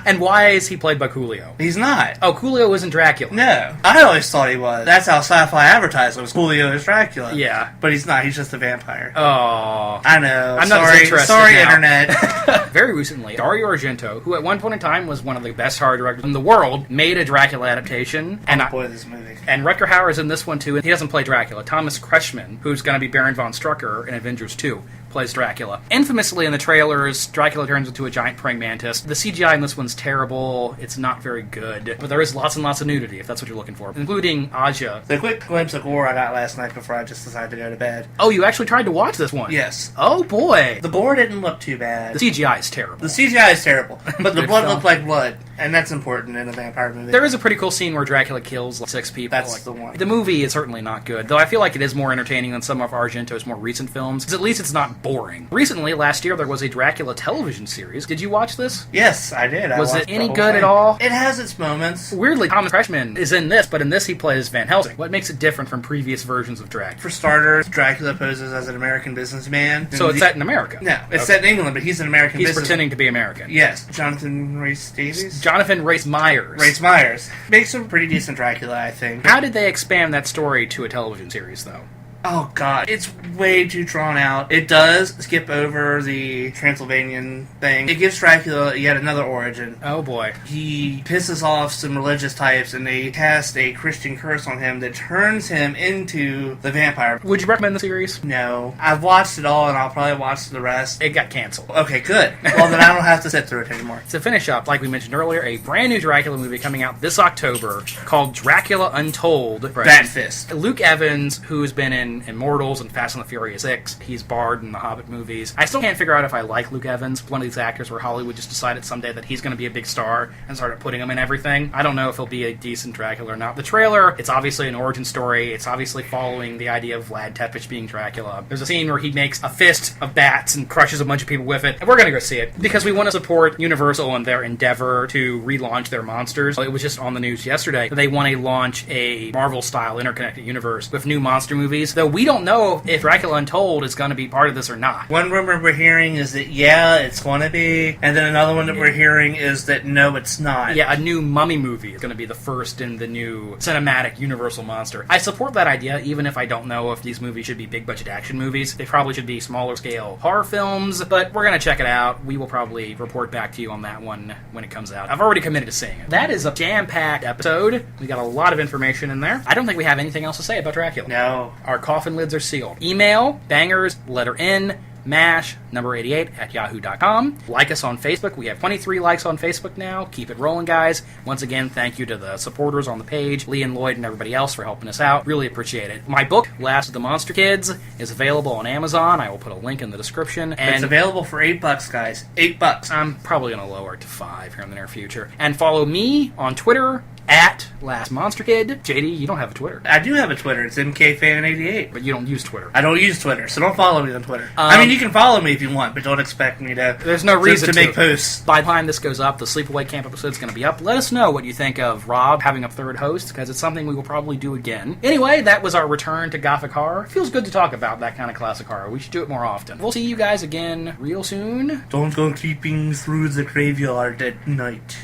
And why is he played by Coolio? He's not. Oh, Coolio isn't Dracula. No. I always thought he was. That's how sci-fi advertised it was Coolio as Dracula. Yeah. But he's not. He's just a vampire. Oh. I know. I'm not as interested Sorry, now. Internet. Very recently, Dario Argento, who at one point in time was one of the best horror directors in the world, made a Dracula adaptation. Boy, this movie. And Rutger Hauer is in this one too, and he doesn't play Dracula. Thomas Kretschmann, who's going to be Baron von Strucker in Avengers 2, plays Dracula. Infamously in the trailers, Dracula turns into a giant praying mantis. The CGI in this one's terrible. It's not very good. But there is lots and lots of nudity, if that's what you're looking for, including Aja. The quick glimpse of gore I got last night before I just decided to go to bed. Oh, you actually tried to watch this one? Yes. Oh, boy. The gore didn't look too bad. The CGI is terrible. The CGI is terrible. But the Good blood film. looked like blood. And that's important in a vampire movie. There is a pretty cool scene where Dracula kills like 6 people. That's the one. The movie is certainly not good, though I feel like it is more entertaining than some of Argento's more recent films, because at least it's not boring. Recently, last year, there was a Dracula television series. Did you watch this? Yes, I did. Was it any good at all? It has its moments. Weirdly, Thomas Kretschmann is in this, but in this he plays Van Helsing. What makes it different from previous versions of Dracula? For starters, Dracula poses as an American businessman. So it's set in America? No, it's set in England, but he's an American He's businessman. pretending to be American. Yes. Jonathan Rhys Davies? Jonathan Rhys Myers. Makes a pretty decent Dracula, I think. How did they expand that story to a television series, though? Oh god, it's way too drawn out. It does skip over the Transylvanian thing. It gives Dracula yet another origin. Oh boy. He pisses off some religious types and they cast a Christian curse on him that turns him into the vampire. Would you recommend the series? No. I've watched it all and I'll probably watch the rest. It got canceled. Okay, good. Well, then I don't have to sit through it anymore. To finish up, like we mentioned earlier, a brand new Dracula movie coming out this October called Dracula Untold. Bat Fist. Luke Evans, who's been in Immortals and Fast and the Furious X. He's Bard in the Hobbit movies. I still can't figure out if I like Luke Evans, one of these actors where Hollywood just decided someday that he's going to be a big star and started putting him in everything. I don't know if he'll be a decent Dracula or not. The trailer, it's obviously an origin story. It's obviously following the idea of Vlad Tepes being Dracula. There's a scene where he makes a fist of bats and crushes a bunch of people with it. And we're going to go see it because we want to support Universal and their endeavor to relaunch their monsters. It was just on the news yesterday that they want to launch a Marvel-style interconnected universe with new monster movies. though we don't know if Dracula Untold is going to be part of this or not. One rumor we're hearing is that, yeah, it's going to be, and then another one that we're hearing is that, no, it's not. Yeah, a new Mummy movie is going to be the first in the new cinematic Universal monster. I support that idea, even if I don't know if these movies should be big-budget action movies. They probably should be smaller-scale horror films, but we're going to check it out. We will probably report back to you on that one when it comes out. I've already committed to seeing it. That is a jam-packed episode. We got a lot of information in there. I don't think we have anything else to say about Dracula. No. Our coffin lids are sealed. Email, bangers, letter N, MASH, number 88 at yahoo.com. Like us on Facebook. We have 23 likes on Facebook now. Keep it rolling, guys. Once again, thank you to the supporters on the page, Lee and Lloyd and everybody else for helping us out. Really appreciate it. My book, Last of the Monster Kids, is available on Amazon. I will put a link in the description. And it's available for $8, guys. $8. I'm probably going to lower it to $5 here in the near future. And follow me on Twitter, at Last Monster Kid. JD, you don't have a Twitter. I do have a Twitter. It's MKFan88. But you don't use Twitter. I don't use Twitter, so don't follow me on Twitter. I mean, you can follow me if you want, but don't expect me to. There's no reason to make posts. By the time this goes up, the Sleepaway Camp episode is going to be up. Let us know what you think of Rob having a third host, because it's something we will probably do again. Anyway, that was our return to Gothic horror. It feels good to talk about that kind of classic horror. We should do it more often. We'll see you guys again real soon. Don't go creeping through the graveyard at night.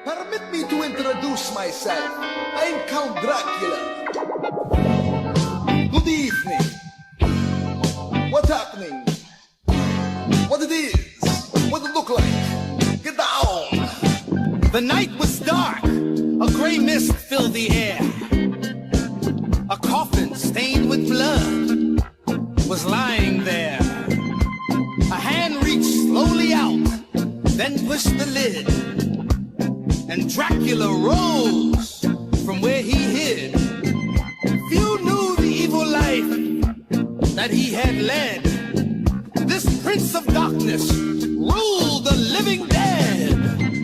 Permit me to introduce myself. I'm Count Dracula. Good evening. What's happening? What it is? What it look like? Get down. The night was dark. A gray mist filled the air. A coffin stained with blood was lying there. A hand reached slowly out, then pushed the lid. And Dracula rose from where he hid. Few knew the evil life that he had led. This prince of darkness ruled the living dead.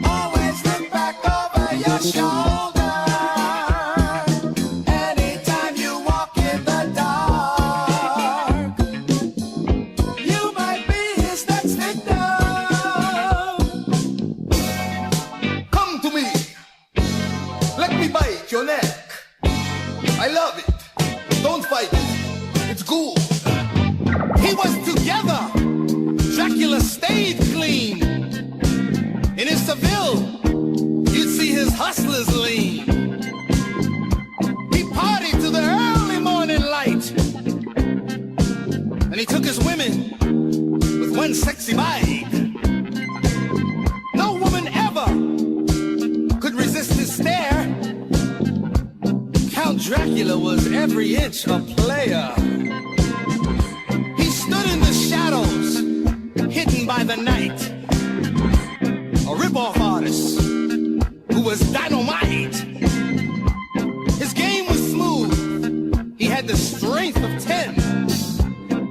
Always look back over your shoulder. Anytime you walk in the dark, you might be his next victim. Let me bite your neck. I love it. Don't fight it. It's cool. He was together. Dracula stayed clean. In his Seville, you'd see his hustlers lean. He partied to the early morning light. And he took his women with one sexy bite. No woman ever could resist his stare. Count Dracula was every inch a player. He stood in the shadows, hidden by the night. A rip-off artist who was dynamite. His game was smooth. He had the strength of 10.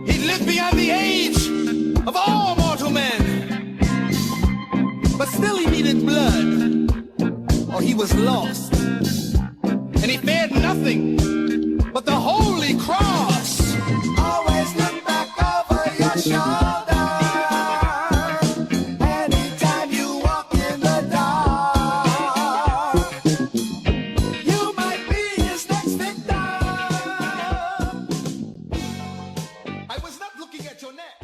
He lived beyond the age of all mortal men. But still he needed blood, or he was lost. And he feared nothing but the holy cross. Always look back over your shoulder. Anytime you walk in the dark, You might be his next victim. I was not looking at your neck.